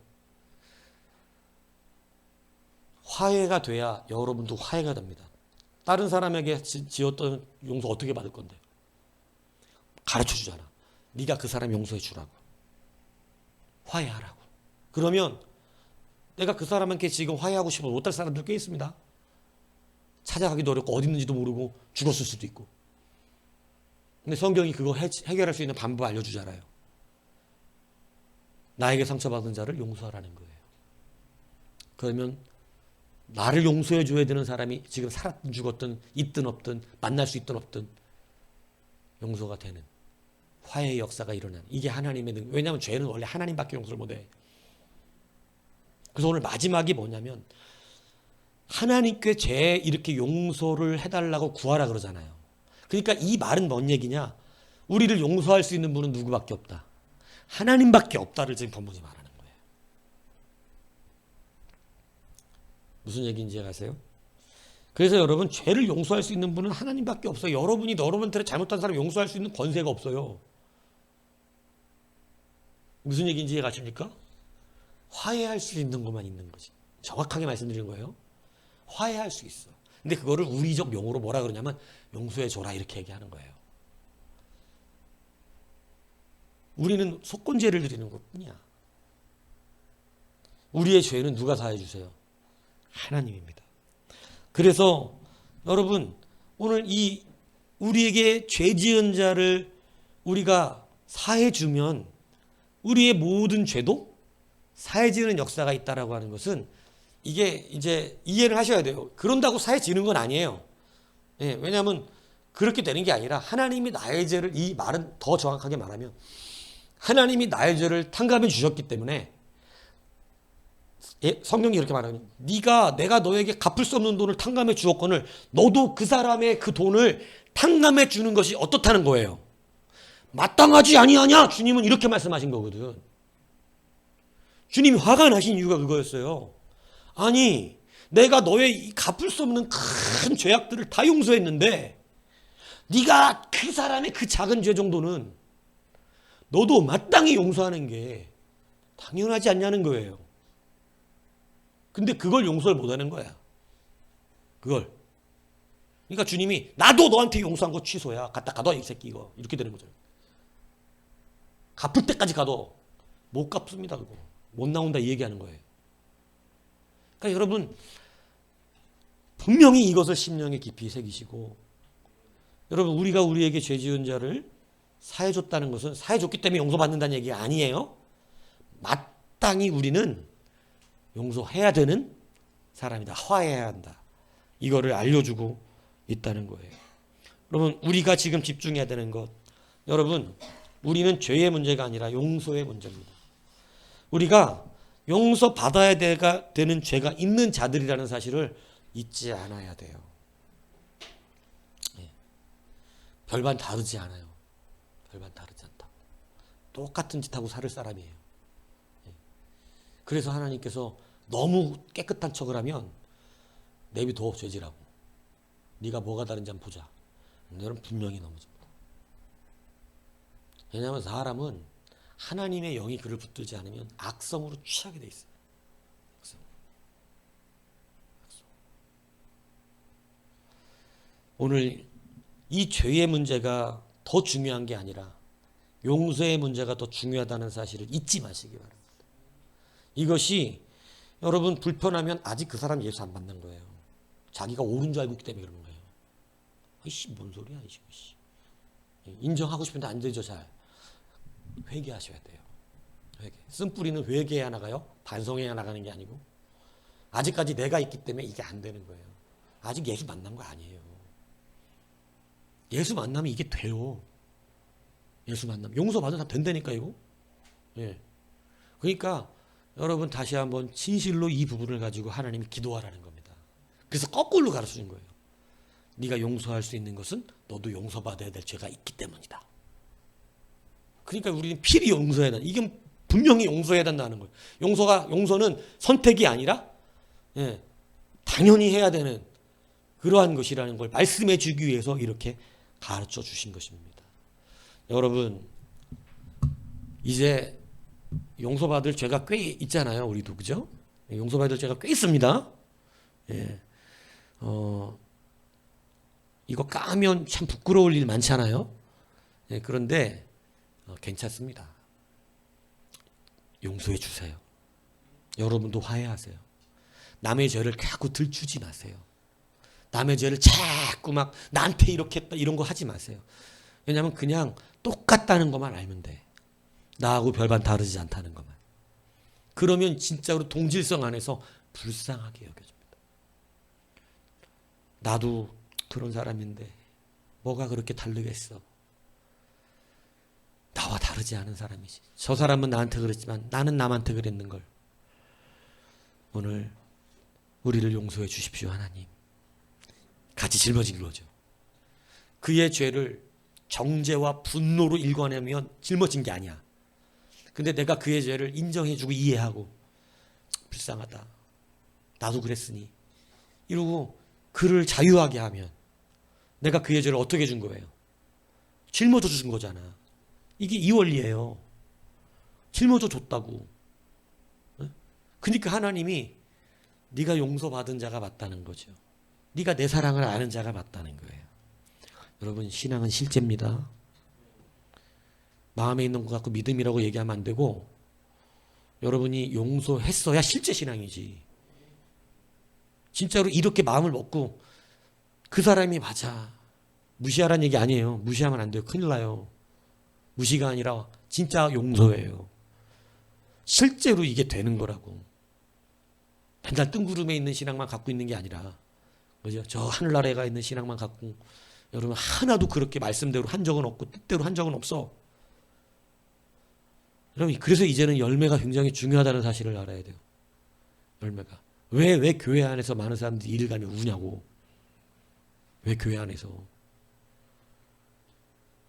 화해가 돼야 여러분도 화해가 됩니다. 다른 사람에게 지었던 용서 어떻게 받을 건데? 가르쳐 주잖아. 네가 그 사람 용서해 주라고. 화해하라고. 그러면 내가 그 사람한테 지금 화해하고 싶어 못할 사람들 꽤 있습니다. 찾아가기도 어렵고 어디 있는지도 모르고 죽었을 수도 있고. 근데 성경이 그거 해결할 수 있는 방법 알려주잖아요. 나에게 상처받은 자를 용서하라는 거예요. 그러면 나를 용서해 줘야 되는 사람이 지금 살았든 죽었든 있든 없든 만날 수 있든 없든 용서가 되는 화해의 역사가 일어나는, 이게 하나님의 능력. 왜냐하면 죄는 원래 하나님밖에 용서를 못해. 그래서 오늘 마지막이 뭐냐면 하나님께 죄 이렇게 용서를 해달라고 구하라 그러잖아요. 그러니까 이 말은 뭔 얘기냐? 우리를 용서할 수 있는 분은 누구밖에 없다. 하나님밖에 없다를 지금 번번이 말하는 거예요. 무슨 얘기인지 아세요? 그래서 여러분, 죄를 용서할 수 있는 분은 하나님밖에 없어요. 여러분이 여러분한테 잘못한 사람 용서할 수 있는 권세가 없어요. 무슨 얘기인지 이해가십니까? 화해할 수 있는 것만 있는 거지. 정확하게 말씀드리는 거예요. 화해할 수 있어. 근데 그거를 우리적 용어로 뭐라 그러냐면 용서해줘라 이렇게 얘기하는 거예요. 우리는 속건제를 드리는 것뿐이야. 우리의 죄는 누가 사해 주세요? 하나님입니다. 그래서 여러분, 오늘 이 우리에게 죄 지은 자를 우리가 사해 주면 우리의 모든 죄도 사해지는 역사가 있다라고 하는 것은, 이게 이제 이해를 하셔야 돼요. 그런다고 사해지는 건 아니에요. 예, 왜냐하면 그렇게 되는 게 아니라 하나님이 나의 죄를, 이 말은 더 정확하게 말하면 하나님이 나의 죄를 탕감해 주셨기 때문에 성경이 이렇게 말하거든요. 내가 너에게 갚을 수 없는 돈을 탕감해 주었거늘 너도 그 사람의 그 돈을 탕감해 주는 것이 어떻다는 거예요. 마땅하지 아니하냐? 주님은 이렇게 말씀하신 거거든. 주님이 화가 나신 이유가 그거였어요. 아니, 내가 너의 갚을 수 없는 큰 죄악들을 다 용서했는데 네가 그 사람의 그 작은 죄 정도는 너도 마땅히 용서하는 게 당연하지 않냐는 거예요. 근데 그걸 용서를 못하는 거야. 그걸. 그러니까 주님이 나도 너한테 용서한 거 취소야. 갖다 가둬 이 새끼 이거. 이렇게 되는 거죠. 갚을 때까지 가도 못 갚습니다. 그거. 못 나온다 이 얘기하는 거예요. 그러니까 여러분 분명히 이것을 심령에 깊이 새기시고, 여러분 우리가 우리에게 죄 지은 자를 사해줬다는 것은 사해줬기 때문에 용서받는다는 얘기가 아니에요. 마땅히 우리는 용서해야 되는 사람이다. 화해해야 한다. 이거를 알려주고 있다는 거예요. 여러분 우리가 지금 집중해야 되는 것, 여러분 우리는 죄의 문제가 아니라 용서의 문제입니다. 우리가 용서받아야 되는 죄가 있는 자들이라는 사실을 잊지 않아야 돼요. 별반 다르지 않아요. 별반 다르지 않다. 똑같은 짓하고 살 사람이에요. 그래서 하나님께서 너무 깨끗한 척을 하면 내비둬 죄지라고. 네가 뭐가 다른지 한번 보자. 너는 분명히 넘어집니다. 왜냐하면 사람은 하나님의 영이 그를 붙들지 않으면 악성으로 취하게 돼 있어요. 악성. 오늘 이 죄의 문제가 더 중요한 게 아니라 용서의 문제가 더 중요하다는 사실을 잊지 마시기 바랍니다. 이것이 여러분 불편하면 아직 그 사람 예수 안 받는 거예요. 자기가 옳은 줄 알고 있기 때문에 그러는 거예요. 이씨 뭔 소리야 이씨. 인정하고 싶은데 안 되죠. 잘 회개하셔야 돼요. 회개. 쓴뿌리는 회개해야 나가요. 반성해야 나가는 게 아니고, 아직까지 내가 있기 때문에 이게 안 되는 거예요. 아직 예수 만난 거 아니에요. 예수 만나면 이게 돼요. 예수 만나면 용서받은 사람 된다니까 이거. 예. 그러니까 여러분 다시 한번 진실로 이 부분을 가지고 하나님이 기도하라는 겁니다. 그래서 거꾸로 가르치는 거예요. 네가 용서할 수 있는 것은 너도 용서받아야 될 죄가 있기 때문이다. 그러니까 우리는 필히 용서해야 된다. 이게 분명히 용서해야 된다는 거예요. 용서는 선택이 아니라 당연히 해야 되는 그러한 것이라는 걸 말씀해 주기 위해서 이렇게 가르쳐 주신 것입니다. 여러분 이제 용서받을 죄가 꽤 있잖아요. 우리도 그죠? 용서받을 죄가 꽤 있습니다. 이거 까면 참 부끄러울 일 많잖아요. 그런데 괜찮습니다. 용서해 주세요. 여러분도 화해하세요. 남의 죄를 자꾸 들추지 마세요. 남의 죄를 자꾸 막 나한테 이렇게 했다 이런 거 하지 마세요. 왜냐하면 그냥 똑같다는 것만 알면 돼. 나하고 별반 다르지 않다는 것만. 그러면 진짜로 동질성 안에서 불쌍하게 여겨집니다. 나도 그런 사람인데 뭐가 그렇게 다르겠어. 나와 다르지 않은 사람이지. 저 사람은 나한테 그랬지만 나는 남한테 그랬는걸. 오늘 우리를 용서해 주십시오 하나님. 같이 짊어진 거죠. 그의 죄를 정죄와 분노로 일관하면 짊어진 게 아니야. 근데 내가 그의 죄를 인정해주고 이해하고 불쌍하다. 나도 그랬으니 이러고 그를 자유하게 하면 내가 그의 죄를 어떻게 준 거예요? 짊어져 준 거잖아. 이게 이 원리예요. 짊어져 줬다고. 그러니까 하나님이 네가 용서받은 자가 맞다는 거죠. 네가 내 사랑을 아는 자가 맞다는 거예요. 여러분 신앙은 실제입니다. 마음에 있는 것 갖고 믿음이라고 얘기하면 안 되고, 여러분이 용서했어야 실제 신앙이지. 진짜로 이렇게 마음을 먹고 그 사람이 맞아. 무시하라는 얘기 아니에요. 무시하면 안 돼요. 큰일 나요. 무시가 아니라 진짜 용서예요. 실제로 이게 되는 거라고. 맨날 뜬구름에 있는 신앙만 갖고 있는 게 아니라, 그죠? 저 하늘나라에 가 있는 신앙만 갖고 여러분 하나도 그렇게 말씀대로 한 적은 없고 뜻대로 한 적은 없어. 여러분, 그래서 이제는 열매가 굉장히 중요하다는 사실을 알아야 돼요. 열매가. 왜 교회 안에서 많은 사람들이 일을 가면 우냐고. 왜 교회 안에서.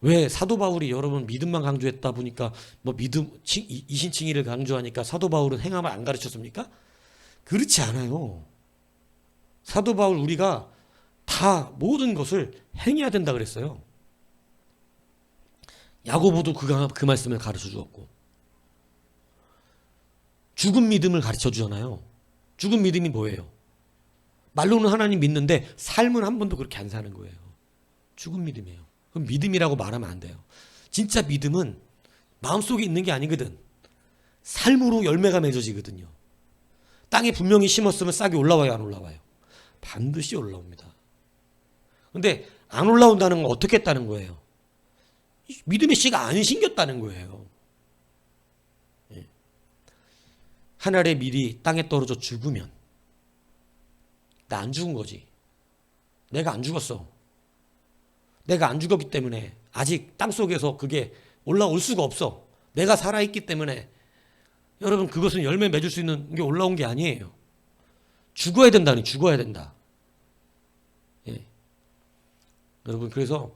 왜 사도 바울이 여러분 믿음만 강조했다 보니까 뭐 믿음, 이신칭의를 강조하니까 사도 바울은 행함을 안 가르쳤습니까? 그렇지 않아요. 사도 바울 우리가 다 모든 것을 행해야 된다 그랬어요. 야고보도 그 말씀을 가르쳐 주었고, 죽은 믿음을 가르쳐 주잖아요. 죽은 믿음이 뭐예요? 말로는 하나님 믿는데 삶은 한 번도 그렇게 안 사는 거예요. 죽은 믿음이에요. 그럼 믿음이라고 말하면 안 돼요. 진짜 믿음은 마음속에 있는 게 아니거든. 삶으로 열매가 맺어지거든요. 땅에 분명히 심었으면 싹이 올라와요, 안 올라와요? 반드시 올라옵니다. 근데 안 올라온다는 건 어떻게 했다는 거예요? 믿음의 씨가 안 심겼다는 거예요. 한 알의 밀이 땅에 떨어져 죽으면 나 안 죽은 거지. 내가 안 죽었어. 내가 안 죽었기 때문에 아직 땅속에서 그게 올라올 수가 없어. 내가 살아있기 때문에 여러분 그것은 열매 맺을 수 있는 게 올라온 게 아니에요. 죽어야 된다니 죽어야 된다. 예. 여러분 그래서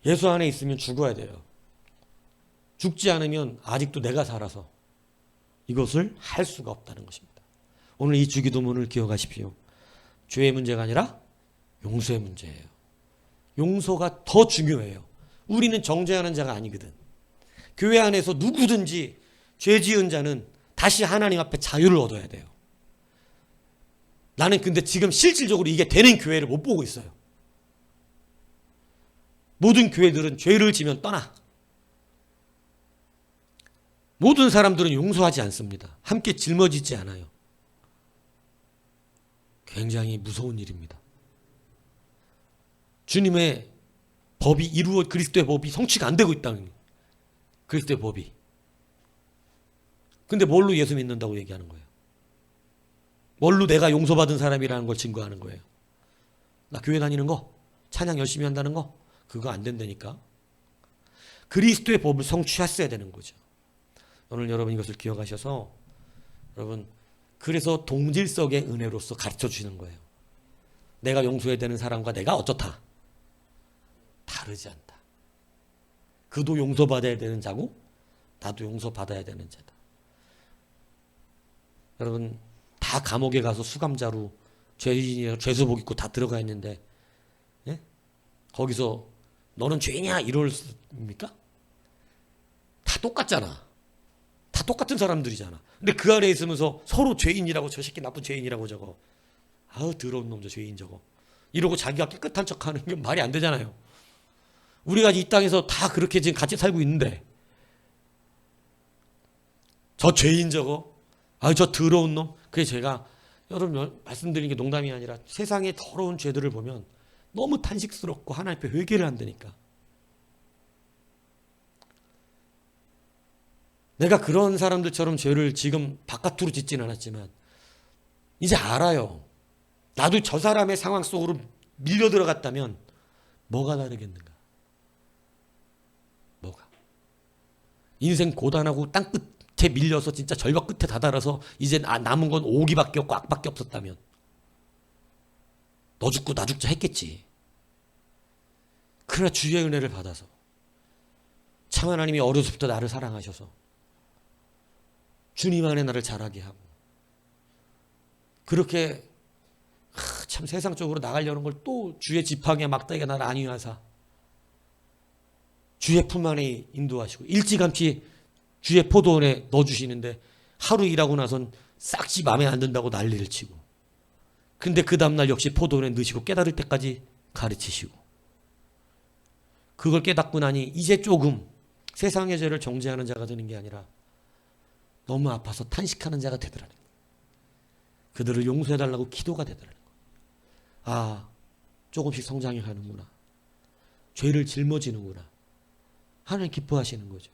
예수 안에 있으면 죽어야 돼요. 죽지 않으면 아직도 내가 살아서 이것을 할 수가 없다는 것입니다. 오늘 이 주기도문을 기억하십시오. 죄의 문제가 아니라 용서의 문제예요. 용서가 더 중요해요. 우리는 정죄하는 자가 아니거든. 교회 안에서 누구든지 죄 지은 자는 다시 하나님 앞에 자유를 얻어야 돼요. 나는 근데 지금 실질적으로 이게 되는 교회를 못 보고 있어요. 모든 교회들은 죄를 지면 떠나. 모든 사람들은 용서하지 않습니다. 함께 짊어지지 않아요. 굉장히 무서운 일입니다. 주님의 법이 그리스도의 법이 성취가 안 되고 있다는 거예요. 그리스도의 법이. 근데 뭘로 예수 믿는다고 얘기하는 거예요? 뭘로 내가 용서받은 사람이라는 걸 증거하는 거예요? 나 교회 다니는 거? 찬양 열심히 한다는 거? 그거 안 된다니까. 그리스도의 법을 성취했어야 되는 거죠. 오늘 여러분 이것을 기억하셔서 여러분 그래서 동질성의 은혜로서 가르쳐 주시는 거예요. 내가 용서해야 되는 사람과 내가 어쩌다? 다르지 않다. 그도 용서받아야 되는 자고 나도 용서받아야 되는 자다. 여러분 다 감옥에 가서 수감자로 죄인이라 죄수복 입고 다 들어가 있는데 예? 거기서 너는 죄냐 이럴습니까? 다 똑같잖아. 다 똑같은 사람들이잖아. 근데 그 아래에 있으면서 서로 죄인이라고 저 새끼 나쁜 죄인이라고 저거 아우 더러운 놈 저 죄인 저거 이러고 자기가 깨끗한 척하는 게 말이 안 되잖아요. 우리가 이 땅에서 다 그렇게 지금 같이 살고 있는데 저 죄인 저거 아우 저 더러운 놈. 그래서 제가 여러분 말씀드리는 게 농담이 아니라 세상의 더러운 죄들을 보면 너무 탄식스럽고 하나님 앞에 회개를 한다니까. 내가 그런 사람들처럼 죄를 지금 바깥으로 짓진 않았지만 이제 알아요. 나도 저 사람의 상황 속으로 밀려 들어갔다면 뭐가 다르겠는가? 뭐가? 인생 고단하고 땅끝에 밀려서 진짜 절벽 끝에 다다라서 이제 남은 건 오기밖에 없고 악밖에 없었다면 너 죽고 나 죽자 했겠지. 그러나 주의 은혜를 받아서 참 하나님이 어려서부터 나를 사랑하셔서 주님 안에 나를 자라게 하고 그렇게 참 세상적으로 나가려는 걸 또 주의 지팡이에 막다기가 나를 안위하사 주의 품 안에 인도하시고 일찌감치 주의 포도원에 넣어주시는데 하루 일하고 나선 싹지 마음에 안 든다고 난리를 치고 근데 그 다음날 역시 포도원에 넣으시고 깨달을 때까지 가르치시고 그걸 깨닫고 나니 이제 조금 세상의 죄를 정죄하는 자가 되는 게 아니라 너무 아파서 탄식하는 자가 되더라는 거예요. 그들을 용서해달라고 기도가 되더라는 거예요. 아, 조금씩 성장해 가는구나. 죄를 짊어지는구나. 하나님 기뻐하시는 거죠.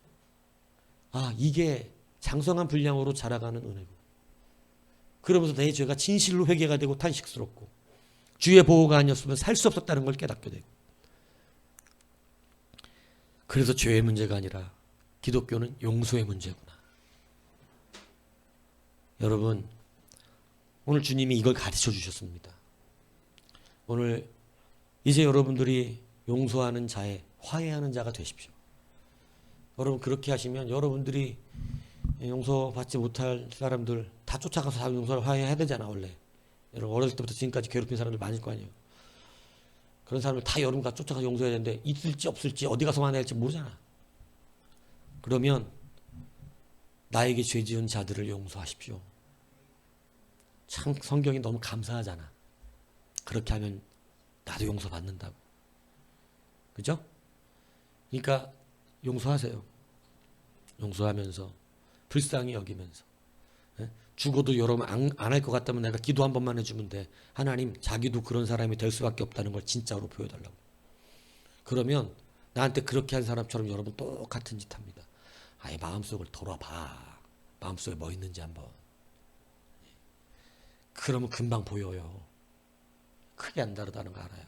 아, 이게 장성한 분량으로 자라가는 은혜고. 그러면서 내 죄가 진실로 회개가 되고 탄식스럽고 주의 보호가 아니었으면 살 수 없었다는 걸 깨닫게 되고. 그래서 죄의 문제가 아니라 기독교는 용서의 문제구나. 여러분, 오늘 주님이 이걸 가르쳐 주셨습니다. 오늘 이제 여러분들이 용서하는 자에 화해하는 자가 되십시오. 여러분 그렇게 하시면 여러분들이 용서받지 못할 사람들 다 쫓아가서 다 용서를 화해해야 되잖아. 원래 여러분 어렸을 때부터 지금까지 괴롭힌 사람들 많을 거 아니에요. 그런 사람들 다 여러분 다 쫓아가서 용서해야 되는데 있을지 없을지 어디 가서 화해할지 모르잖아. 그러면 나에게 죄 지은 자들을 용서하십시오. 참 성경이 너무 감사하잖아. 그렇게 하면 나도 용서받는다고. 그죠? 그러니까 용서하세요. 용서하면서 불쌍히 여기면서 죽어도 여러분 안 할 것 같다면 내가 기도 한 번만 해주면 돼. 하나님 자기도 그런 사람이 될 수밖에 없다는 걸 진짜로 보여달라고. 그러면 나한테 그렇게 한 사람처럼 여러분 똑같은 짓 합니다. 아예 마음속을 돌아봐. 마음속에 뭐 있는지 한번. 그러면 금방 보여요. 크게 안 다르다는 거 알아요.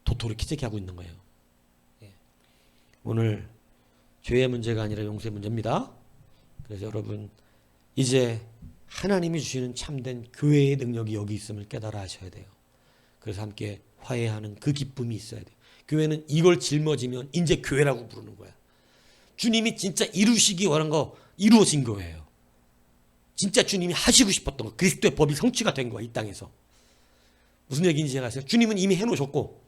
도토리 키재기 하고 있는 거예요. 오늘 죄의 문제가 아니라 용서의 문제입니다. 그래서 여러분 이제 하나님이 주시는 참된 교회의 능력이 여기 있음을 깨달아 하셔야 돼요. 그래서 함께 화해하는 그 기쁨이 있어야 돼요. 교회는 이걸 짊어지면 이제 교회라고 부르는 거야. 주님이 진짜 이루시기 원한 거 이루어진 거예요. 진짜 주님이 하시고 싶었던 거, 그리스도의 법이 성취가 된 거야, 이 땅에서. 무슨 얘기인지 아세요? 주님은 이미 해놓으셨고,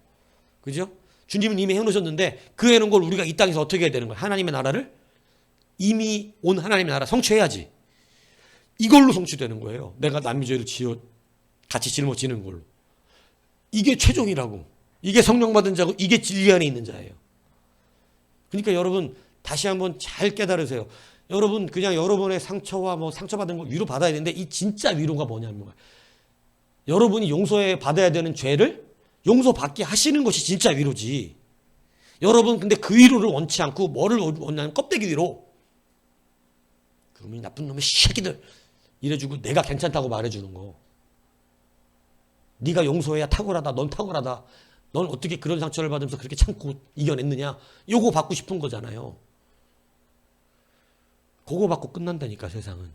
그죠? 주님은 이미 해놓으셨는데 그 해놓은 걸 우리가 이 땅에서 어떻게 해야 되는 거야? 하나님의 나라를 이미 온 하나님의 나라 성취해야지. 이걸로 성취되는 거예요. 내가 남의 죄를 같이 짊어지는 걸로. 이게 최종이라고. 이게 성령 받은 자고 이게 진리 안에 있는 자예요. 그러니까 여러분 다시 한번 잘 깨달으세요. 여러분 그냥 여러분의 상처와 뭐 상처받은 거 위로 받아야 되는데 이 진짜 위로가 뭐냐면 여러분이 용서해 받아야 되는 죄를 용서받게 하시는 것이 진짜 위로지. 여러분 근데 그 위로를 원치 않고 뭐를 원하는 껍데기 위로. 그러면 나쁜 놈의 새끼들 이래주고 내가 괜찮다고 말해주는 거. 네가 용서해야 탁월하다. 넌 탁월하다. 넌 어떻게 그런 상처를 받으면서 그렇게 참고 이겨냈느냐. 요거 받고 싶은 거잖아요. 그거 받고 끝난다니까 세상은.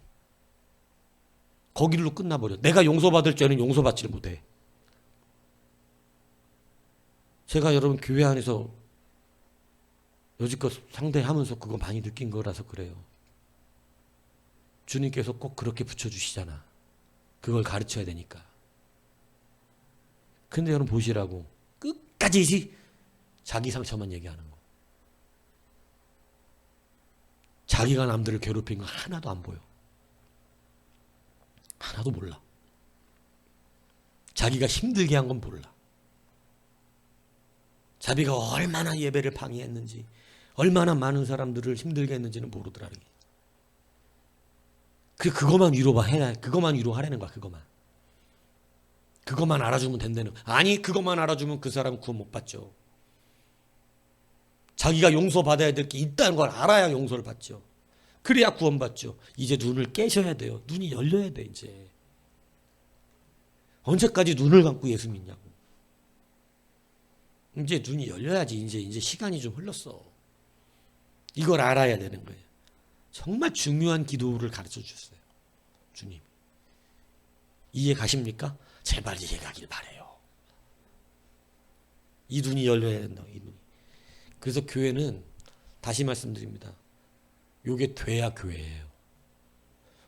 거기로 끝나버려. 내가 용서받을 죄는 용서받지를 못해. 제가 여러분 교회 안에서 여지껏 상대하면서 그거 많이 느낀 거라서 그래요. 주님께서 꼭 그렇게 붙여주시잖아. 그걸 가르쳐야 되니까. 근데 여러분 보시라고 끝까지 자기 상처만 얘기하는 거. 자기가 남들을 괴롭힌 거 하나도 안 보여. 하나도 몰라. 자기가 힘들게 한 건 몰라. 자기가 얼마나 예배를 방해했는지, 얼마나 많은 사람들을 힘들게 했는지는 모르더라. 그거만 그거만 위로하라는 거야. 그거만 알아주면 된다는 거야. 아니 그것만 알아주면 그 사람 구원 못 받죠. 자기가 용서받아야 될 게 있다는 걸 알아야 용서를 받죠. 그래야 구원받죠. 이제 눈을 깨셔야 돼요. 눈이 열려야 돼 이제. 언제까지 눈을 감고 예수 믿냐고. 이제 눈이 열려야지. 이제 시간이 좀 흘렀어. 이걸 알아야 되는 거예요. 정말 중요한 기도를 가르쳐 주셨어요. 주님. 이해 가십니까? 제발 이해 가길 바래요. 이 눈이 열려야 된다고. 이 눈이. 그래서 교회는 다시 말씀드립니다. 요게 돼야 교회예요.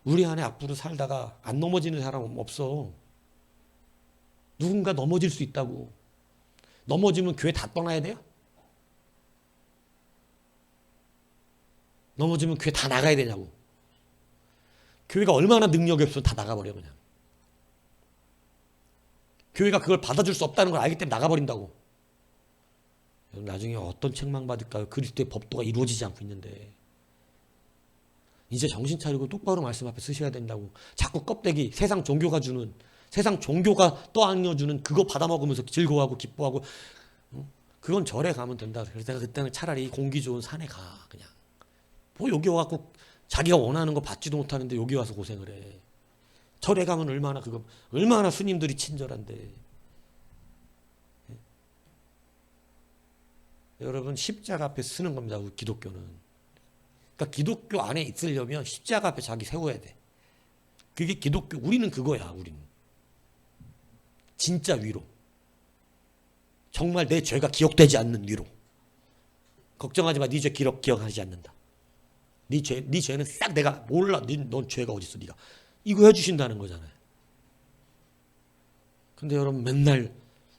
우리 안에 앞으로 살다가 안 넘어지는 사람은 없어. 누군가 넘어질 수 있다고. 넘어지면 교회 다 떠나야 돼요? 넘어지면 교회 다 나가야 되냐고. 교회가 얼마나 능력이 없으면 다 나가버려 그냥. 교회가 그걸 받아줄 수 없다는 걸 알기 때문에 나가버린다고. 나중에 어떤 책망 받을까요? 그리스도의 법도가 이루어지지 않고 있는데. 이제 정신 차리고 똑바로 말씀 앞에 쓰셔야 된다고. 자꾸 껍데기 세상 종교가 떠안겨주는 그거 받아먹으면서 즐거워하고 기뻐하고 그건 절에 가면 된다. 그래서 내가 그때는 차라리 공기 좋은 산에 가 그냥. 뭐 여기 와갖고 자기가 원하는 거 받지도 못하는데 여기 와서 고생을 해. 절에 가면 얼마나 스님들이 친절한데. 여러분 십자가 앞에 쓰는 겁니다. 우리 기독교는. 그러니까 기독교 안에 있으려면 십자가 앞에 자기 세워야 돼. 그게 기독교. 우리는 그거야. 우리는 진짜 위로. 정말 내 죄가 기억되지 않는 위로. 걱정하지 마. 네 죄 기억하지 않는다. 네 죄는 싹 내가 몰라. 넌 죄가 어디 있어 네가. 이거 해주신다는 거잖아요. 근데 여러분 맨날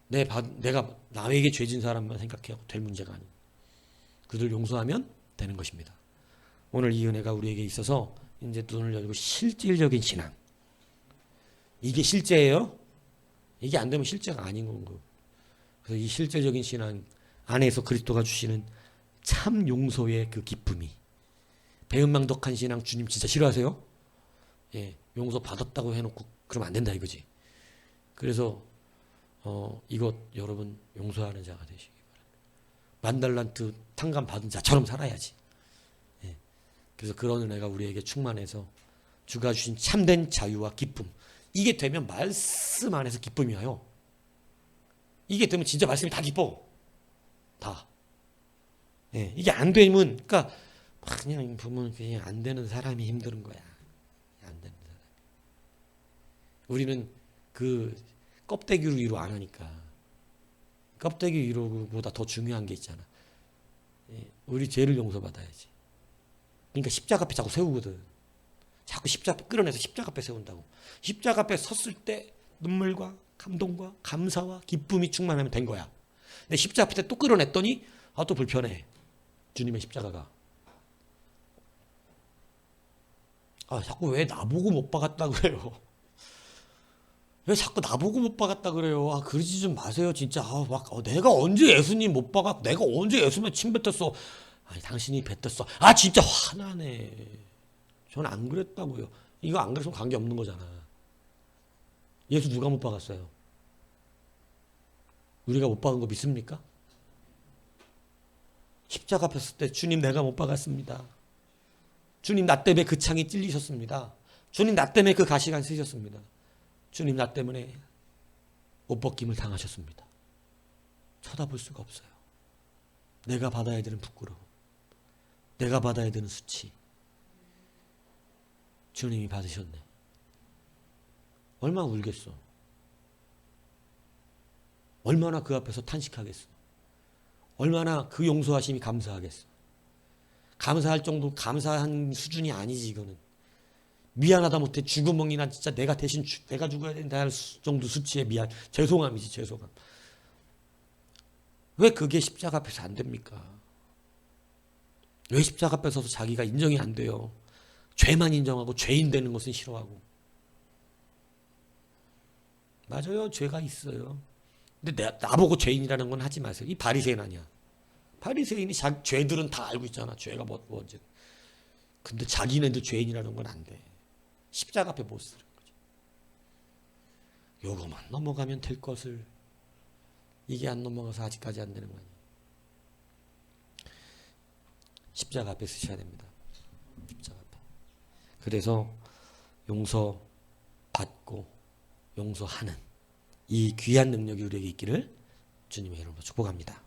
내가 남에게 죄진 사람만 생각해요. 될 문제가 아니에요. 그들 용서하면 되는 것입니다. 오늘 이 은혜가 우리에게 있어서 이제 눈을 열고 실질적인 신앙. 이게 실제예요? 이게 안 되면 실제가 아닌 건고. 그래서 이 실질적인 신앙 안에서 그리스도가 주시는 참 용서의 그 기쁨이. 배은망덕한 신앙 주님 진짜 싫어하세요? 예, 용서 받았다고 해놓고 그러면 안 된다 이거지. 그래서 이것 여러분 용서하는 자가 되시기 바랍니다. 10,000달란트 탕감 받은 자처럼 살아야지. 예, 그래서 그런 은혜가 우리에게 충만해서 주가 주신 참된 자유와 기쁨. 이게 되면 말씀 안에서 기쁨이 와요. 이게 되면 진짜 말씀이 다 기뻐. 다. 예, 이게 안 되면 그러니까 그냥 보면 그냥 안 되는 사람이 힘든 거야. 안 되는 사람. 우리는 그 껍데기 위로 안 하니까. 껍데기 위로보다 더 중요한 게 있잖아. 예, 우리 죄를 용서받아야지. 그러니까 십자가 앞에 자꾸 세우거든. 자꾸 십자가 끌어내서 십자가 앞에 세운다고. 십자가 앞에 섰을 때 눈물과 감동과 감사와 기쁨이 충만하면 된 거야. 근데 십자가 앞에 또 끌어냈더니 또 불편해. 주님의 십자가가. 자꾸 왜 나보고 못 박았다 그래요. 왜 자꾸 나보고 못 박았다 그래요. 그러지 좀 마세요 진짜. 내가 언제 예수님 못 박았. 내가 언제 예수님 침 뱉었어. 당신이 뱉었어. 진짜 화나네. 저는 안 그랬다고요. 이거 안 그랬으면 관계없는 거잖아. 예수 누가 못 박았어요? 우리가 못 박은 거 믿습니까? 십자가 앞에 섰을 때 주님 내가 못 박았습니다. 주님 나 때문에 그 창이 찔리셨습니다. 주님 나 때문에 그 가시관 쓰셨습니다. 주님 나 때문에 옷 벗김을 당하셨습니다. 쳐다볼 수가 없어요. 내가 받아야 되는 부끄러움. 내가 받아야 되는 수치. 주님이 받으셨네. 얼마나 울겠어. 얼마나 그 앞에서 탄식하겠어. 얼마나 그 용서하심이 감사하겠어. 감사할 정도 감사한 수준이 아니지 이거는. 미안하다 못해 주구멍이나 진짜 내가 대신 내가 죽어야 된다 할 정도 수치의 죄송함이지 죄송함. 왜 그게 십자가 앞에서 안 됩니까? 왜 십자가 앞에 서서 자기가 인정이 안 돼요? 죄만 인정하고 죄인 되는 것은 싫어하고. 맞아요. 죄가 있어요. 근데 나보고 죄인이라는 건 하지 마세요. 이 바리새인 아니야. 바리새인이 죄들은 다 알고 있잖아. 죄가 뭔지. 근데 자기네도 죄인이라는 건 안 돼. 십자가 앞에 못 쓰는 거죠. 요거만 넘어가면 될 것을 이게 안 넘어가서 아직까지 안 되는 거 아니에요. 십자가 앞에 쓰셔야 됩니다. 십자가 앞에. 그래서 용서받고 용서하는 이 귀한 능력이 우리에게 있기를 주님의 이름으로 축복합니다.